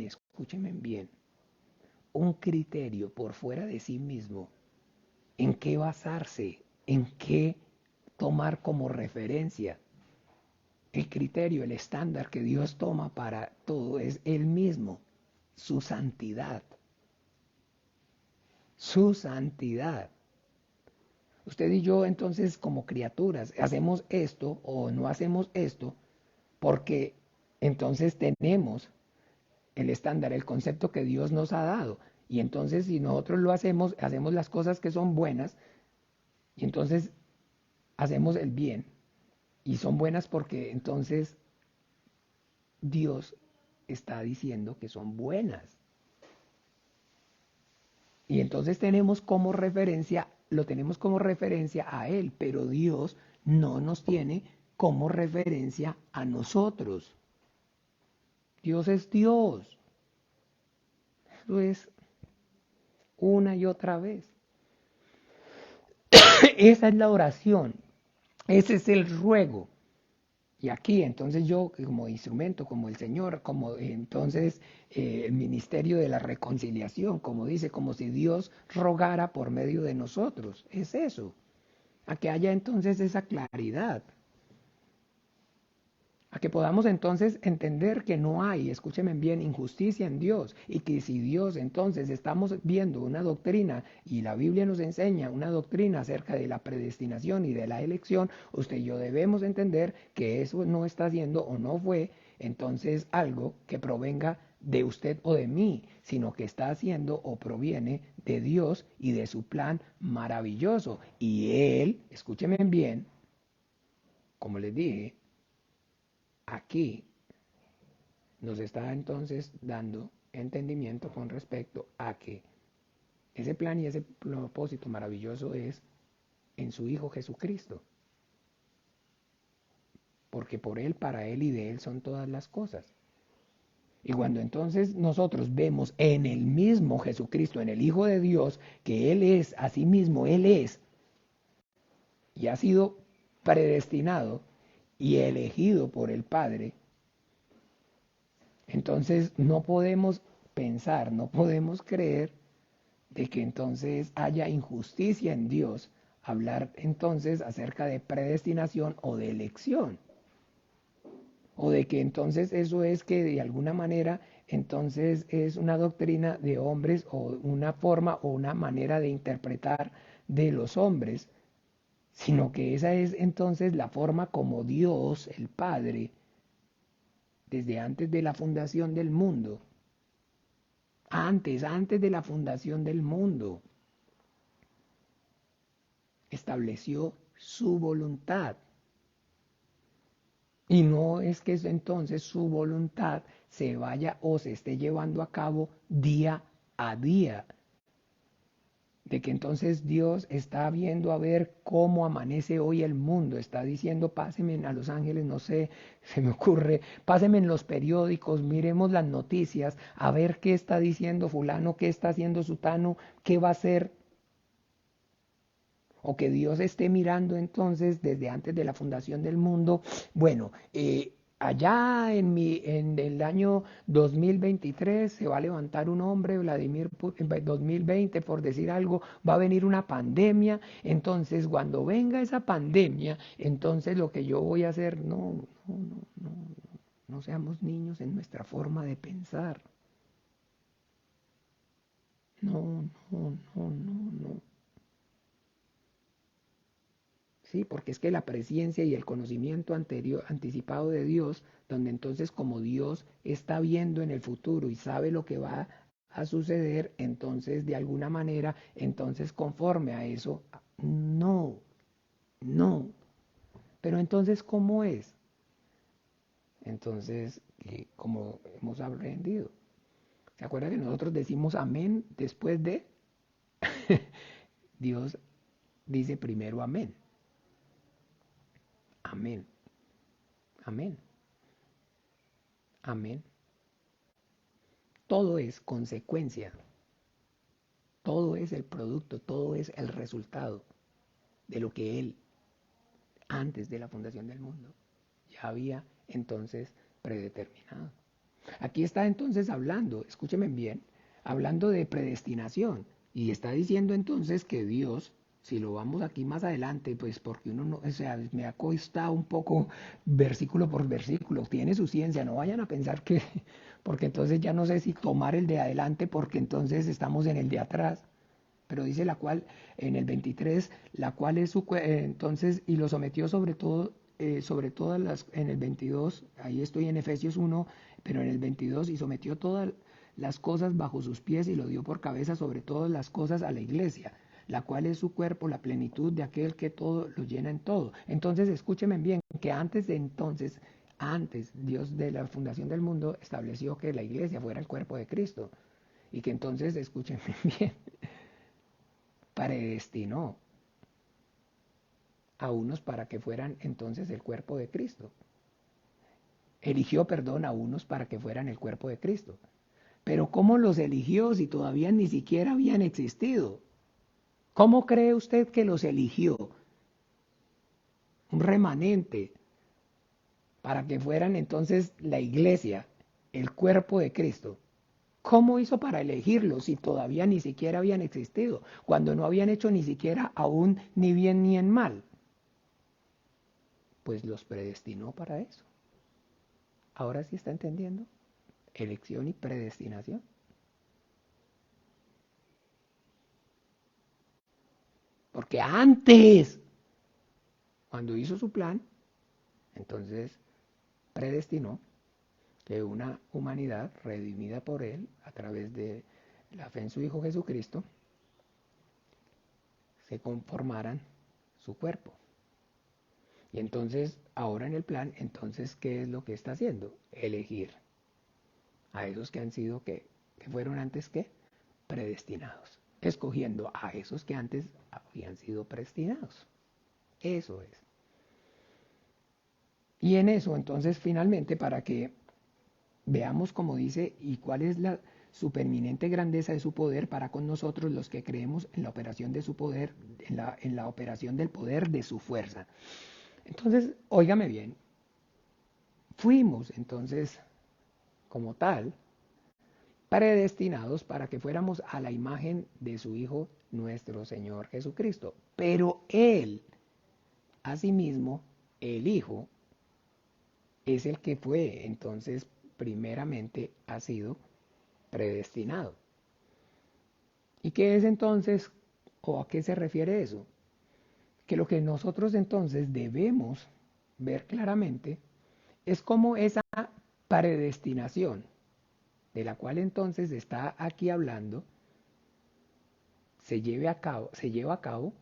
[SPEAKER 1] escúchenme bien, un criterio por fuera de sí mismo en qué basarse, en qué tomar como referencia. El criterio, el estándar que Dios toma para todo es Él mismo, su santidad. Su santidad. Usted y yo entonces como criaturas hacemos esto o no hacemos esto porque entonces tenemos el estándar, el concepto que Dios nos ha dado. Y entonces si nosotros lo hacemos, hacemos las cosas que son buenas y entonces hacemos el bien. Y son buenas porque entonces Dios está diciendo que son buenas. Y entonces lo tenemos como referencia a Él, pero Dios no nos tiene como referencia a nosotros. Dios es Dios. Eso es una y otra vez. Esa es la oración. Ese es el ruego. Y aquí entonces yo como instrumento, como el Señor, como entonces el ministerio de la reconciliación, como dice, como si Dios rogara por medio de nosotros. Es eso. A que haya entonces esa claridad. A que podamos entonces entender que no hay, escúchenme bien, injusticia en Dios y que si Dios entonces estamos viendo una doctrina y la Biblia nos enseña una doctrina acerca de la predestinación y de la elección, usted y yo debemos entender que eso no está haciendo o no fue entonces algo que provenga de usted o de mí, sino que está haciendo o proviene de Dios y de su plan maravilloso. Y Él, escúchenme bien, como les dije, aquí nos está entonces dando entendimiento con respecto a que ese plan y ese propósito maravilloso es en su Hijo Jesucristo. Porque por Él, para Él y de Él son todas las cosas. Y cuando entonces nosotros vemos en el mismo Jesucristo, en el Hijo de Dios, que Él es, a sí mismo Él es, y ha sido predestinado y elegido por el Padre, entonces no podemos pensar, no podemos creer de que entonces haya injusticia en Dios, hablar entonces acerca de predestinación o de elección. o de que entonces eso es que de alguna manera entonces es una doctrina de hombres o una forma o una manera de interpretar de los hombres, sino que esa es entonces la forma como Dios, el Padre, desde antes de la fundación del mundo, antes de la fundación del mundo, estableció su voluntad. Y no es que entonces su voluntad se vaya o se esté llevando a cabo día a día. De que entonces Dios está viendo a ver cómo amanece hoy el mundo, está diciendo, pásenme a Los Ángeles, no sé, se me ocurre, pásenme en los periódicos, miremos las noticias, a ver qué está diciendo fulano, qué está haciendo sutano, qué va a hacer, o que Dios esté mirando entonces desde antes de la fundación del mundo. Bueno, allá en el año 2023 se va a levantar un hombre, Vladimir Putin, 2020 por decir algo, va a venir una pandemia, entonces cuando venga esa pandemia, entonces lo que yo voy a hacer, no seamos niños en nuestra forma de pensar. No. Sí, porque es que la presciencia y el conocimiento anterior, anticipado de Dios, donde entonces como Dios está viendo en el futuro y sabe lo que va a suceder, entonces de alguna manera, entonces conforme a eso, no, no. Pero entonces, ¿cómo es? Entonces, como hemos aprendido. ¿Se acuerda que nosotros decimos amén después de? Dios dice primero amén, amén, amén, amén. Todo es consecuencia, todo es el producto, todo es el resultado de lo que Él, antes de la fundación del mundo, ya había entonces predeterminado. Aquí está entonces hablando, escúcheme bien, hablando de predestinación y está diciendo entonces que Dios, si lo vamos aquí más adelante, pues porque uno no, o sea, me ha costado un poco versículo por versículo, tiene su ciencia, no vayan a pensar que, porque entonces ya no sé si tomar el de adelante porque entonces estamos en el de atrás. Pero dice la cual en el 23, la cual es su entonces y lo sometió sobre todas las en el 22, ahí estoy en Efesios 1, pero en el 22 y sometió todas las cosas bajo sus pies y lo dio por cabeza sobre todas las cosas a la iglesia, la cual es su cuerpo, la plenitud de aquel que todo lo llena en todo. Entonces, escúcheme bien, que antes de entonces, antes Dios de la fundación del mundo estableció que la iglesia fuera el cuerpo de Cristo y que entonces, escúcheme bien, predestinó a unos para que fueran entonces el cuerpo de Cristo. Eligió, perdón, a unos para que fueran el cuerpo de Cristo. Pero ¿cómo los eligió si todavía ni siquiera habían existido? ¿Cómo cree usted que los eligió? Un remanente para que fueran entonces la iglesia, el cuerpo de Cristo. ¿Cómo hizo para elegirlos si todavía ni siquiera habían existido? Cuando no habían hecho ni siquiera aún ni bien ni en mal. Pues los predestinó para eso. ¿Ahora sí está entendiendo? Elección y predestinación. Porque antes, cuando hizo su plan, entonces predestinó que una humanidad redimida por él a través de la fe en su Hijo Jesucristo se conformaran su cuerpo. Y entonces, ahora en el plan, entonces, ¿qué es lo que está haciendo? Elegir a esos que han sido, que fueron antes que predestinados. Escogiendo a esos que antes habían sido predestinados. Eso es. Y en eso, entonces, finalmente, para que veamos, como dice, y cuál es la superminente grandeza de su poder para con nosotros los que creemos en la operación de su poder, en la operación del poder de su fuerza. Entonces, óigame bien, fuimos entonces, como tal, predestinados para que fuéramos a la imagen de su Hijo, nuestro Señor Jesucristo. Pero Él, asimismo, el Hijo, es el que fue, entonces, primeramente ha sido predestinado. ¿Y qué es entonces, o a qué se refiere eso? Que lo que nosotros entonces debemos ver claramente es cómo esa predestinación, de la cual entonces está aquí hablando, se lleva a cabo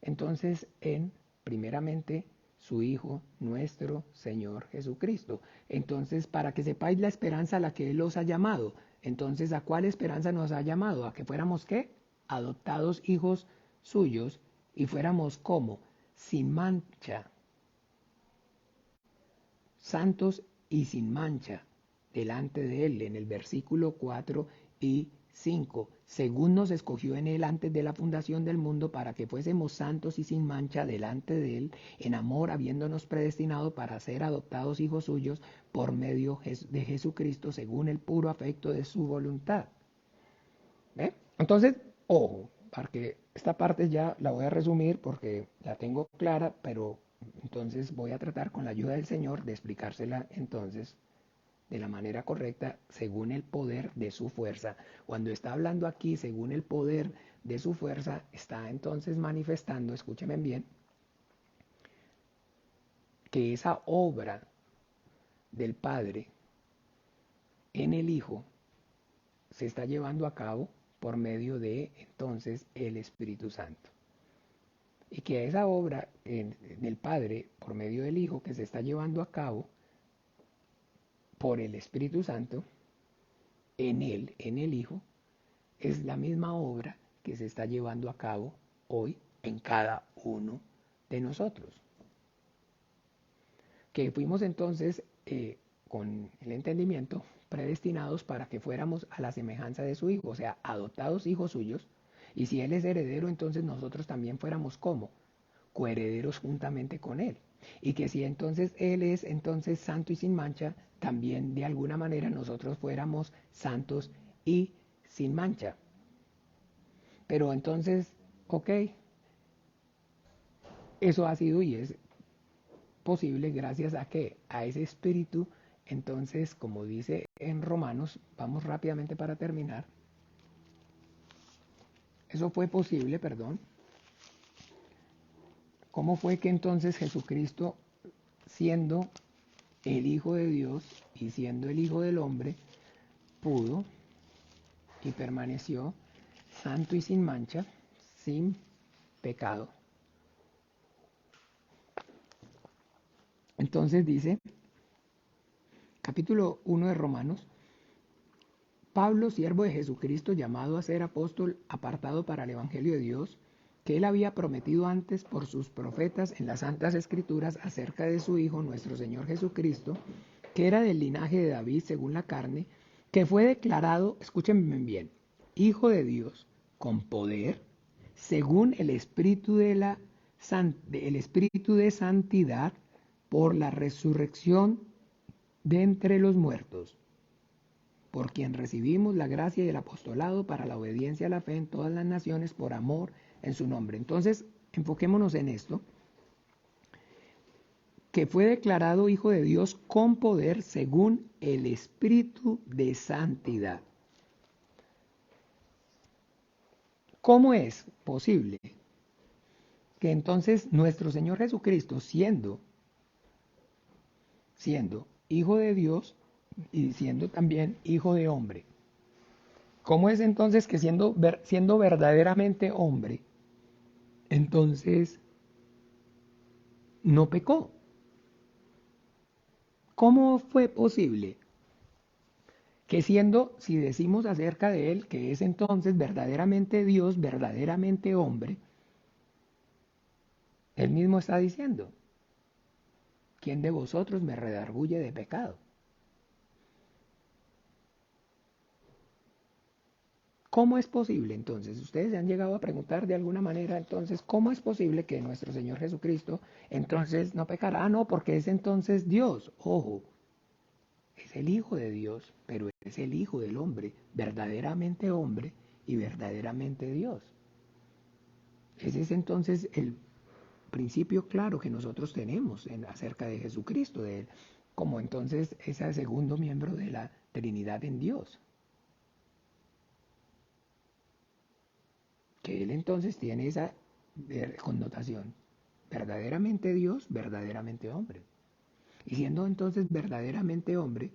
[SPEAKER 1] entonces en, primeramente, su Hijo, nuestro Señor Jesucristo. Entonces, para que sepáis la esperanza a la que Él os ha llamado. Entonces, ¿a cuál esperanza nos ha llamado? ¿A que fuéramos qué? Adoptados hijos suyos y fuéramos como sin mancha, santos y sin mancha delante de Él, en el versículo 4 y 5, según nos escogió en Él antes de la fundación del mundo para que fuésemos santos y sin mancha delante de Él, en amor habiéndonos predestinado para ser adoptados hijos suyos por medio de Jesucristo, según el puro afecto de su voluntad. ¿Ve? Entonces, ojo, porque esta parte ya la voy a resumir porque la tengo clara, pero entonces voy a tratar con la ayuda del Señor de explicársela entonces de la manera correcta según el poder de su fuerza. Cuando está hablando aquí según el poder de su fuerza, está entonces manifestando, escúcheme bien, que esa obra del Padre en el Hijo se está llevando a cabo por medio de entonces el Espíritu Santo. Y que esa obra del Padre por medio del Hijo que se está llevando a cabo por el Espíritu Santo en Él, en el Hijo, es la misma obra que se está llevando a cabo hoy en cada uno de nosotros. Que fuimos entonces con el entendimiento predestinados para que fuéramos a la semejanza de su Hijo, o sea, adoptados hijos suyos, y si Él es heredero, entonces nosotros también fuéramos como coherederos juntamente con Él. Y que si entonces Él es entonces santo y sin mancha, también de alguna manera nosotros fuéramos santos y sin mancha. Pero entonces, ok, eso ha sido y es posible gracias a que a ese espíritu, entonces, como dice en Romanos, vamos rápidamente para terminar, eso fue posible, perdón. ¿Cómo fue que entonces Jesucristo, siendo el Hijo de Dios y siendo el Hijo del Hombre, pudo y permaneció santo y sin mancha, sin pecado? Entonces dice, capítulo 1 de Romanos, Pablo, siervo de Jesucristo, llamado a ser apóstol, apartado para el Evangelio de Dios, que él había prometido antes por sus profetas en las Santas Escrituras acerca de su Hijo, nuestro Señor Jesucristo, que era del linaje de David según la carne, que fue declarado, escúchenme bien, Hijo de Dios, con poder, según el Espíritu el Espíritu de santidad, por la resurrección de entre los muertos, por quien recibimos la gracia y el apostolado para la obediencia a la fe en todas las naciones por amor en su nombre. Entonces, enfoquémonos en esto, que fue declarado Hijo de Dios con poder según el Espíritu de santidad. ¿Cómo es posible que entonces nuestro Señor Jesucristo, siendo Hijo de Dios y siendo también Hijo de hombre, ¿cómo es entonces que siendo verdaderamente hombre, entonces no pecó? ¿Cómo fue posible que siendo, si decimos acerca de él, que es entonces verdaderamente Dios, verdaderamente hombre, él mismo está diciendo, ¿quién de vosotros me redarguye de pecado? ¿Cómo es posible entonces? Ustedes se han llegado a preguntar de alguna manera entonces, ¿cómo es posible que nuestro Señor Jesucristo entonces no pecará? Ah, no, porque es entonces Dios. Ojo, es el Hijo de Dios, pero es el Hijo del hombre, verdaderamente hombre y verdaderamente Dios. Ese es entonces el principio claro que nosotros tenemos acerca de Jesucristo, de él. como entonces ese segundo miembro de la Trinidad en Dios, que él entonces tiene esa connotación, verdaderamente Dios, verdaderamente hombre. Y siendo entonces verdaderamente hombre,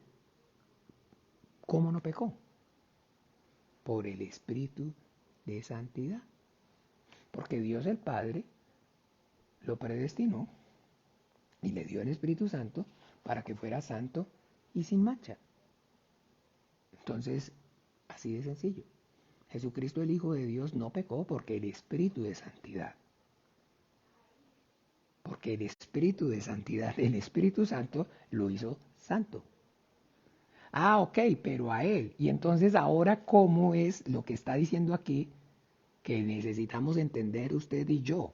[SPEAKER 1] ¿cómo no pecó? Por el Espíritu de santidad. Porque Dios el Padre lo predestinó y le dio el Espíritu Santo para que fuera santo y sin mancha. Entonces, así de sencillo. Jesucristo el Hijo de Dios no pecó porque el Espíritu de santidad. Porque el Espíritu de santidad, el Espíritu Santo, lo hizo santo. Ah, ok, pero a Él. Y entonces ahora, ¿cómo es lo que está diciendo aquí que necesitamos entender usted y yo?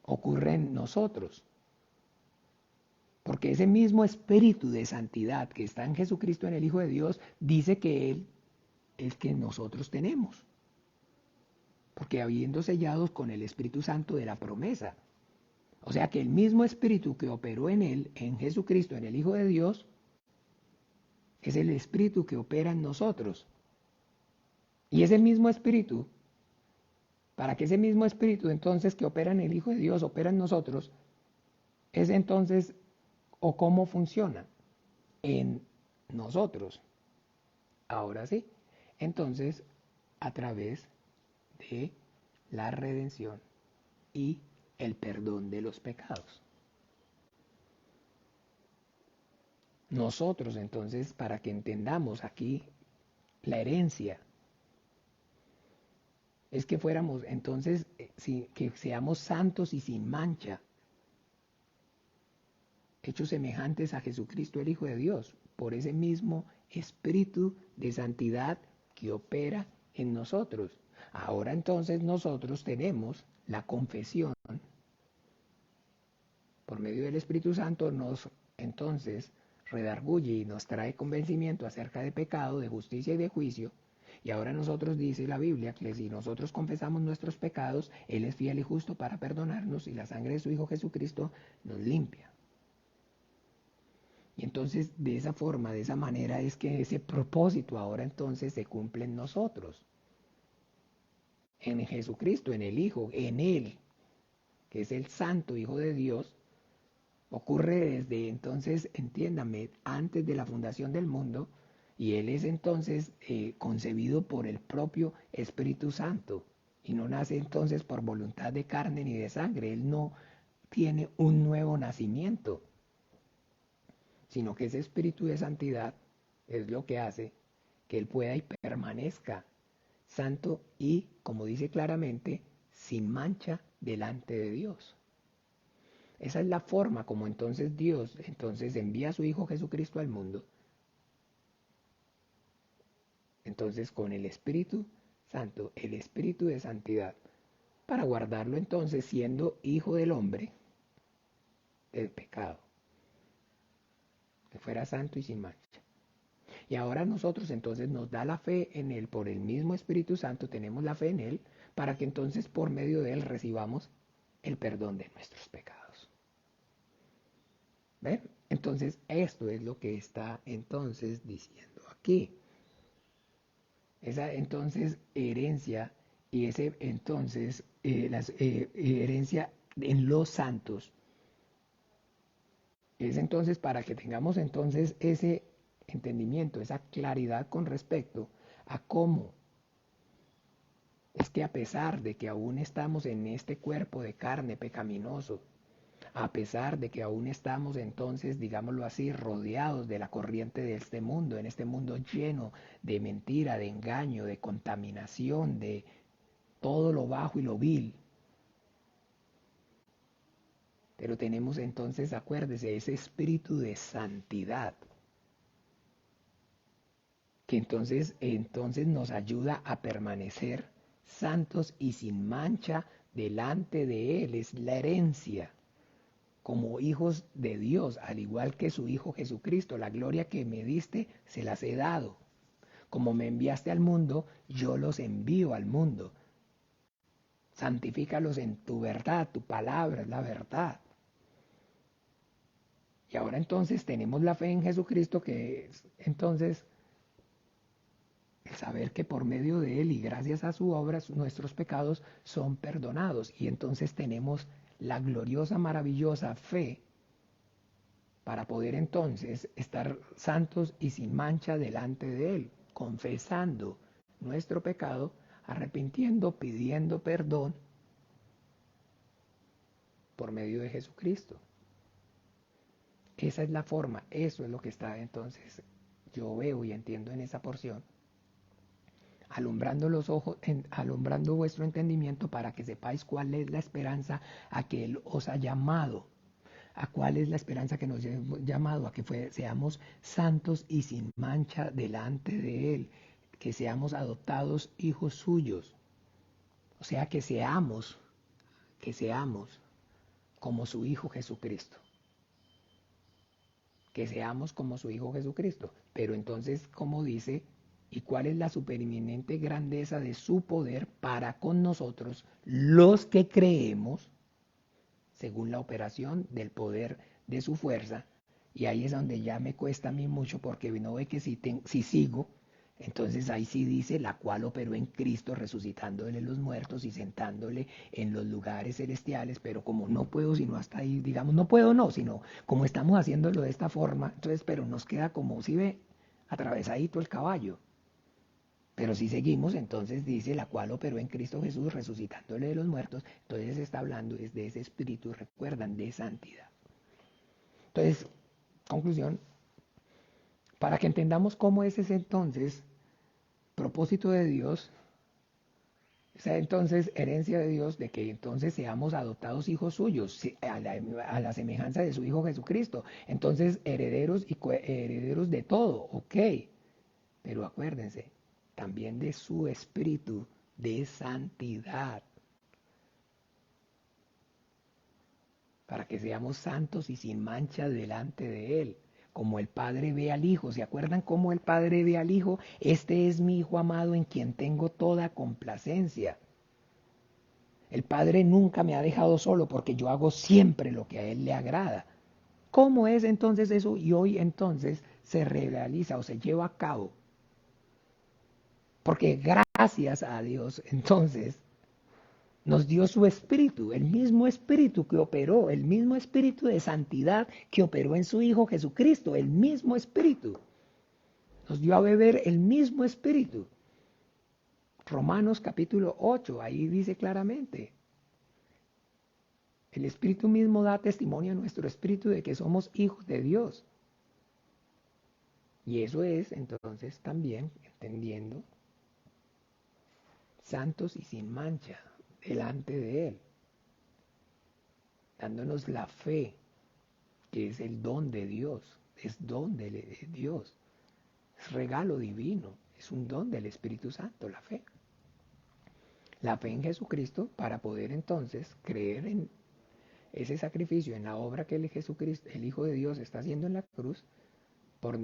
[SPEAKER 1] Ocurre en nosotros. Porque ese mismo espíritu de santidad que está en Jesucristo, en el Hijo de Dios, dice que Él es que nosotros tenemos. Porque habiendo sellados con el Espíritu Santo de la promesa. O sea que el mismo espíritu que operó en Él, en Jesucristo, en el Hijo de Dios, es el espíritu que opera en nosotros. Y ese mismo espíritu, para que ese mismo espíritu entonces que opera en el Hijo de Dios, opera en nosotros, es entonces, o cómo funciona en nosotros. Ahora sí, entonces a través de la redención y el perdón de los pecados. Nosotros entonces, para que entendamos aquí la herencia, es que fuéramos entonces, que seamos santos y sin mancha, hechos semejantes a Jesucristo el Hijo de Dios, por ese mismo espíritu de santidad que opera en nosotros. Ahora entonces nosotros tenemos la confesión, por medio del Espíritu Santo nos entonces redarguye y nos trae convencimiento acerca de pecado, de justicia y de juicio. Y ahora nosotros dice la Biblia que si nosotros confesamos nuestros pecados, Él es fiel y justo para perdonarnos y la sangre de su Hijo Jesucristo nos limpia. Y entonces de esa forma, de esa manera es que ese propósito ahora entonces se cumple en nosotros. En Jesucristo, en el Hijo, en Él, que es el Santo Hijo de Dios, ocurre desde entonces, entiéndame, antes de la fundación del mundo, y Él es entonces concebido por el propio Espíritu Santo, y no nace entonces por voluntad de carne ni de sangre, Él no tiene un nuevo nacimiento, sino que ese Espíritu de santidad es lo que hace que Él pueda y permanezca santo y, como dice claramente, sin mancha delante de Dios. Esa es la forma como entonces Dios entonces envía a su Hijo Jesucristo al mundo. Entonces con el Espíritu Santo, el Espíritu de santidad, para guardarlo entonces siendo hijo del hombre, del pecado, que fuera santo y sin mancha. Y ahora nosotros entonces nos da la fe en Él, por el mismo Espíritu Santo tenemos la fe en Él, para que entonces por medio de Él recibamos el perdón de nuestros pecados. ¿Ven? Entonces esto es lo que está entonces diciendo aquí. Esa entonces herencia y ese entonces herencia en los santos es entonces para que tengamos entonces ese entendimiento, esa claridad con respecto a cómo es que a pesar de que aún estamos en este cuerpo de carne pecaminoso, a pesar de que aún estamos entonces, digámoslo así, rodeados de la corriente de este mundo, en este mundo lleno de mentira, de engaño, de contaminación, de todo lo bajo y lo vil. Pero tenemos entonces, acuérdese, ese espíritu de santidad, que entonces nos ayuda a permanecer santos y sin mancha delante de Él. Es la herencia como hijos de Dios, al igual que su Hijo Jesucristo. La gloria que me diste, se las he dado. Como me enviaste al mundo, yo los envío al mundo. Santifícalos en tu verdad, tu palabra es la verdad. Y ahora entonces tenemos la fe en Jesucristo, que es entonces el saber que por medio de Él y gracias a su obra nuestros pecados son perdonados. Y entonces tenemos la gloriosa, maravillosa fe para poder entonces estar santos y sin mancha delante de Él, confesando nuestro pecado, arrepintiendo, pidiendo perdón por medio de Jesucristo. Esa es la forma, eso es lo que está entonces, yo veo y entiendo en esa porción, alumbrando los ojos, alumbrando vuestro entendimiento para que sepáis cuál es la esperanza a que Él os ha llamado. ¿A cuál es la esperanza que nos ha llamado? A que seamos santos y sin mancha delante de Él, que seamos adoptados hijos suyos. O sea, que seamos como su Hijo Jesucristo. Que seamos como su Hijo Jesucristo. Pero entonces, como dice, ¿y cuál es la supereminente grandeza de su poder para con nosotros, los que creemos, según la operación del poder de su fuerza? Y ahí es donde ya me cuesta a mí mucho, porque no ve que si sigo, entonces ahí sí dice, la cual operó en Cristo resucitándole los muertos y sentándole en los lugares celestiales, pero como no puedo sino hasta ahí, digamos, no puedo no, sino como estamos haciéndolo de esta forma, entonces, pero nos queda como si ve atravesadito el caballo. Pero si seguimos, entonces dice, la cual operó en Cristo Jesús resucitándole de los muertos, entonces está hablando es de ese espíritu, recuerdan, de santidad. Entonces, conclusión, para que entendamos cómo es ese entonces propósito de Dios, esa entonces herencia de Dios de que entonces seamos adoptados hijos suyos a la semejanza de su Hijo Jesucristo. Entonces herederos y herederos de todo, ok. Pero acuérdense, también de su espíritu de santidad. Para que seamos santos y sin mancha delante de Él. Como el Padre ve al Hijo. ¿Se acuerdan cómo el Padre ve al Hijo? Este es mi Hijo amado en quien tengo toda complacencia. El Padre nunca me ha dejado solo porque yo hago siempre lo que a Él le agrada. ¿Cómo es entonces eso? Y hoy entonces se realiza o se lleva a cabo. Porque gracias a Dios entonces nos dio su espíritu, el mismo espíritu que operó, el mismo espíritu de santidad que operó en su Hijo Jesucristo, el mismo espíritu. Nos dio a beber el mismo espíritu. Romanos capítulo 8, ahí dice claramente. El espíritu mismo da testimonio a nuestro espíritu de que somos hijos de Dios. Y eso es entonces también entendiendo santos y sin mancha delante de Él, dándonos la fe, que es el don de Dios, es don de Dios, es regalo divino, es un don del Espíritu Santo, la fe. La fe en Jesucristo para poder entonces creer en ese sacrificio, en la obra que Jesucristo, el Hijo de Dios, está haciendo en la cruz, por,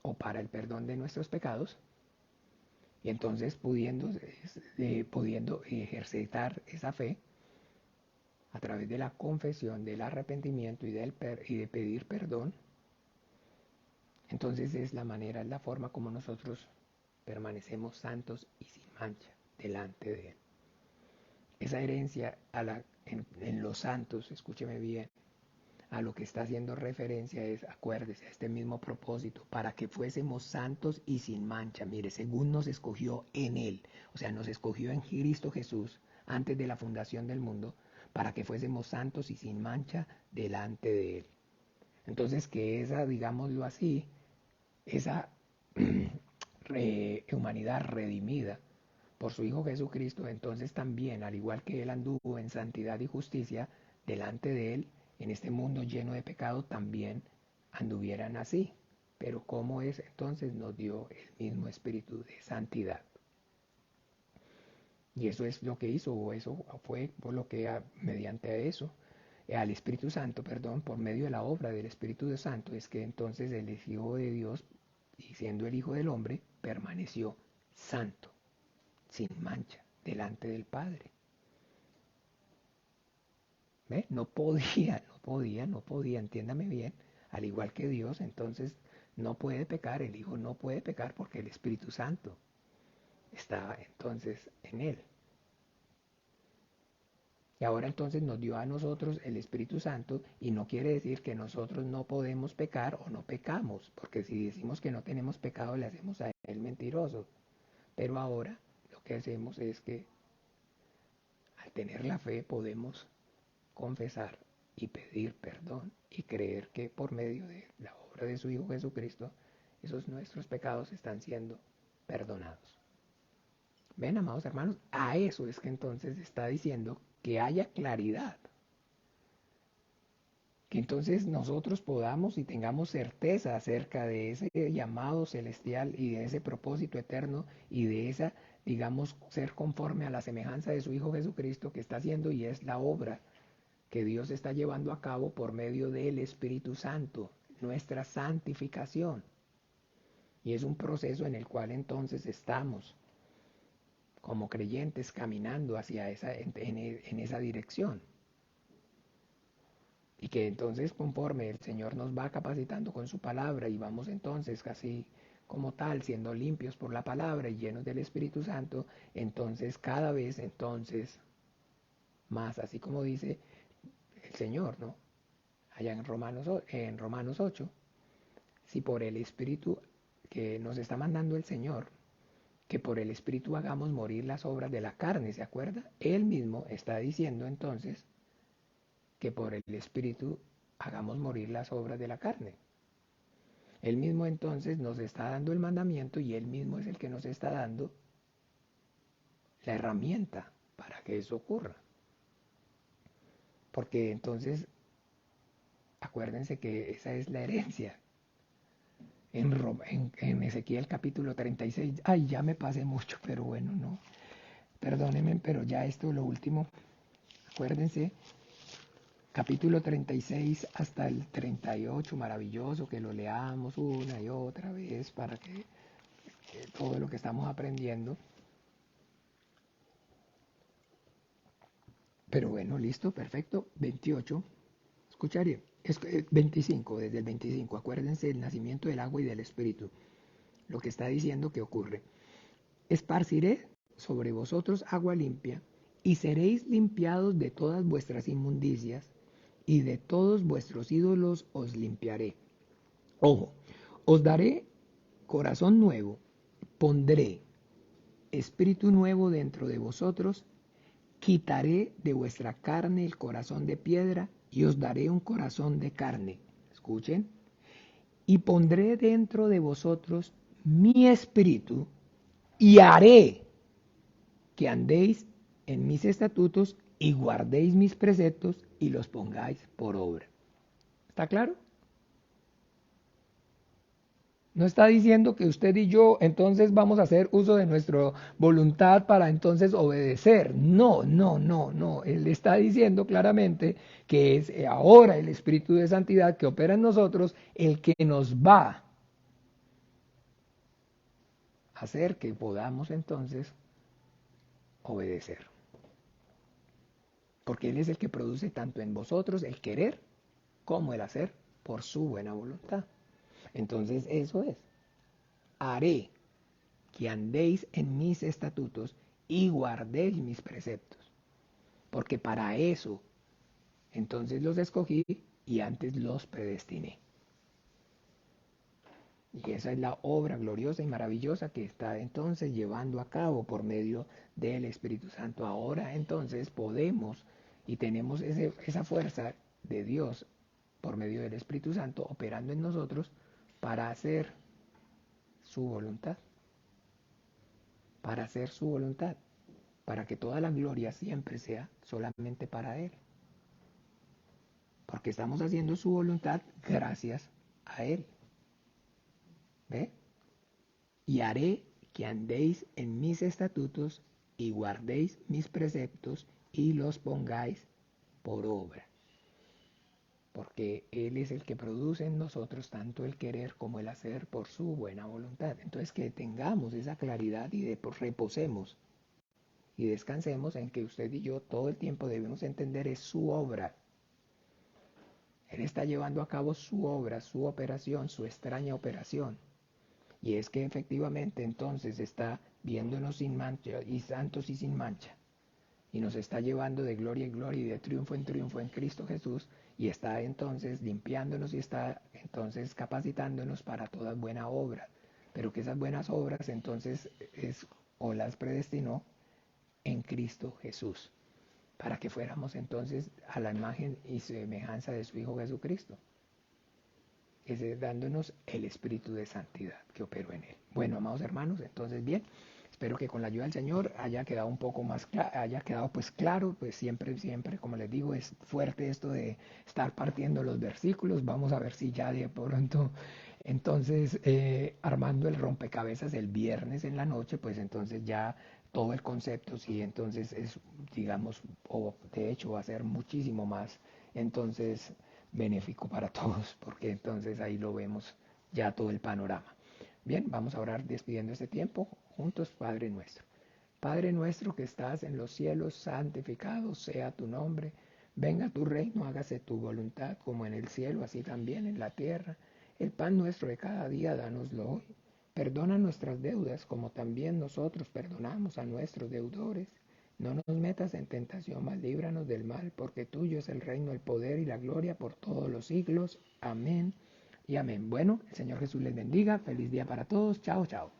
[SPEAKER 1] o para el perdón de nuestros pecados, y entonces pudiendo ejercitar esa fe a través de la confesión, del arrepentimiento y de pedir perdón. Entonces es la manera, es la forma como nosotros permanecemos santos y sin mancha delante de Él. Esa herencia en los santos, escúcheme bien, a lo que está haciendo referencia es, acuérdese, a este mismo propósito, para que fuésemos santos y sin mancha. Mire, según nos escogió en Él, o sea, nos escogió en Cristo Jesús antes de la fundación del mundo, para que fuésemos santos y sin mancha delante de Él. Entonces, que esa, digámoslo así, esa humanidad redimida por su Hijo Jesucristo, entonces también, al igual que Él anduvo en santidad y justicia delante de Él, en este mundo lleno de pecado, también anduvieran así. Pero ¿cómo es? Entonces nos dio el mismo espíritu de santidad. Y eso es lo que hizo, o eso fue por lo que mediante eso, al Espíritu Santo, perdón, por medio de la obra del Espíritu Santo, es que entonces el Hijo de Dios, y siendo el Hijo del Hombre, permaneció santo, sin mancha, delante del Padre. ¿Ve? No podía, entiéndame bien, al igual que Dios, entonces no puede pecar, el Hijo no puede pecar porque el Espíritu Santo está entonces en él. Y ahora entonces nos dio a nosotros el Espíritu Santo y no quiere decir que nosotros no podemos pecar o no pecamos, porque si decimos que no tenemos pecado le hacemos a él mentiroso. Pero ahora lo que hacemos es que al tener la fe podemos confesar y pedir perdón y creer que por medio de la obra de su Hijo Jesucristo, esos nuestros pecados están siendo perdonados. Ven, amados hermanos, a eso es que entonces está diciendo que haya claridad. Que entonces nosotros podamos y tengamos certeza acerca de ese llamado celestial y de ese propósito eterno y de esa, digamos, ser conforme a la semejanza de su Hijo Jesucristo que está haciendo y es la obra que Dios está llevando a cabo por medio del Espíritu Santo, nuestra santificación. Y es un proceso en el cual entonces estamos como creyentes caminando hacia en esa dirección. Y que entonces conforme el Señor nos va capacitando con su palabra y vamos entonces casi como tal siendo limpios por la palabra y llenos del Espíritu Santo, entonces cada vez entonces más, así como dice el Señor, ¿no? Allá en Romanos 8, si por el Espíritu que nos está mandando el Señor, que por el Espíritu hagamos morir las obras de la carne, ¿se acuerda? Él mismo está diciendo entonces que por el Espíritu hagamos morir las obras de la carne. Él mismo entonces nos está dando el mandamiento y Él mismo es el que nos está dando la herramienta para que eso ocurra. Porque entonces, acuérdense que esa es la herencia. En Ezequiel capítulo 36, ay, ya me pasé mucho, pero bueno, no, perdónenme, pero ya esto es lo último. Acuérdense, capítulo 36 hasta el 38, maravilloso, que lo leamos una y otra vez para que todo lo que estamos aprendiendo. Pero bueno, listo, perfecto. 28, escucharé. 25, desde el 25, acuérdense del nacimiento del agua y del espíritu. Lo que está diciendo que ocurre. Esparciré sobre vosotros agua limpia, y seréis limpiados de todas vuestras inmundicias, y de todos vuestros ídolos os limpiaré. Ojo, os daré corazón nuevo, pondré espíritu nuevo dentro de vosotros, quitaré de vuestra carne el corazón de piedra y os daré un corazón de carne. Escuchen. Y pondré dentro de vosotros mi espíritu y haré que andéis en mis estatutos y guardéis mis preceptos y los pongáis por obra. ¿Está claro? No está diciendo que usted y yo entonces vamos a hacer uso de nuestra voluntad para entonces obedecer. No, no, no, no. Él está diciendo claramente que es ahora el Espíritu de Santidad que opera en nosotros el que nos va a hacer que podamos entonces obedecer. Porque Él es el que produce tanto en vosotros el querer como el hacer por su buena voluntad. Entonces eso es. Haré que andéis en mis estatutos y guardéis mis preceptos. Porque para eso entonces los escogí y antes los predestiné. Y esa es la obra gloriosa y maravillosa que está entonces llevando a cabo por medio del Espíritu Santo. Ahora entonces podemos y tenemos esa fuerza de Dios por medio del Espíritu Santo operando en nosotros para hacer su voluntad. Para hacer su voluntad. Para que toda la gloria siempre sea solamente para Él. Porque estamos haciendo su voluntad gracias a Él. ¿Ve? Y haré que andéis en mis estatutos y guardéis mis preceptos y los pongáis por obra. Porque Él es el que produce en nosotros tanto el querer como el hacer por su buena voluntad. Entonces que tengamos esa claridad y reposemos y descansemos en que usted y yo todo el tiempo debemos entender es su obra. Él está llevando a cabo su obra, su operación, su extraña operación. Y es que efectivamente entonces está viéndonos sin mancha y santos y sin mancha. Y nos está llevando de gloria en gloria y de triunfo en Cristo Jesús. Y está entonces limpiándonos y está entonces capacitándonos para toda buena obra. Pero que esas buenas obras entonces o las predestinó en Cristo Jesús, para que fuéramos entonces a la imagen y semejanza de su Hijo Jesucristo, es dándonos el espíritu de santidad que operó en él. Bueno, amados hermanos, entonces bien, espero que con la ayuda del Señor haya quedado un poco más haya quedado pues claro, pues siempre, como les digo, es fuerte esto de estar partiendo los versículos. Vamos a ver si ya de pronto, entonces, armando el rompecabezas el viernes en la noche, pues entonces ya todo el concepto, sí, entonces es, digamos, o de hecho va a ser muchísimo más, entonces, benéfico para todos, porque entonces ahí lo vemos ya todo el panorama. Bien, vamos a orar despidiendo este tiempo juntos. Padre nuestro. Padre nuestro que estás en los cielos, santificado sea tu nombre. Venga tu reino, hágase tu voluntad como en el cielo, así también en la tierra. El pan nuestro de cada día, dánoslo hoy. Perdona nuestras deudas como también nosotros perdonamos a nuestros deudores. No nos metas en tentación, mas líbranos del mal, porque tuyo es el reino, el poder y la gloria por todos los siglos. Amén y amén. Bueno, el Señor Jesús les bendiga. Feliz día para todos. Chao, chao.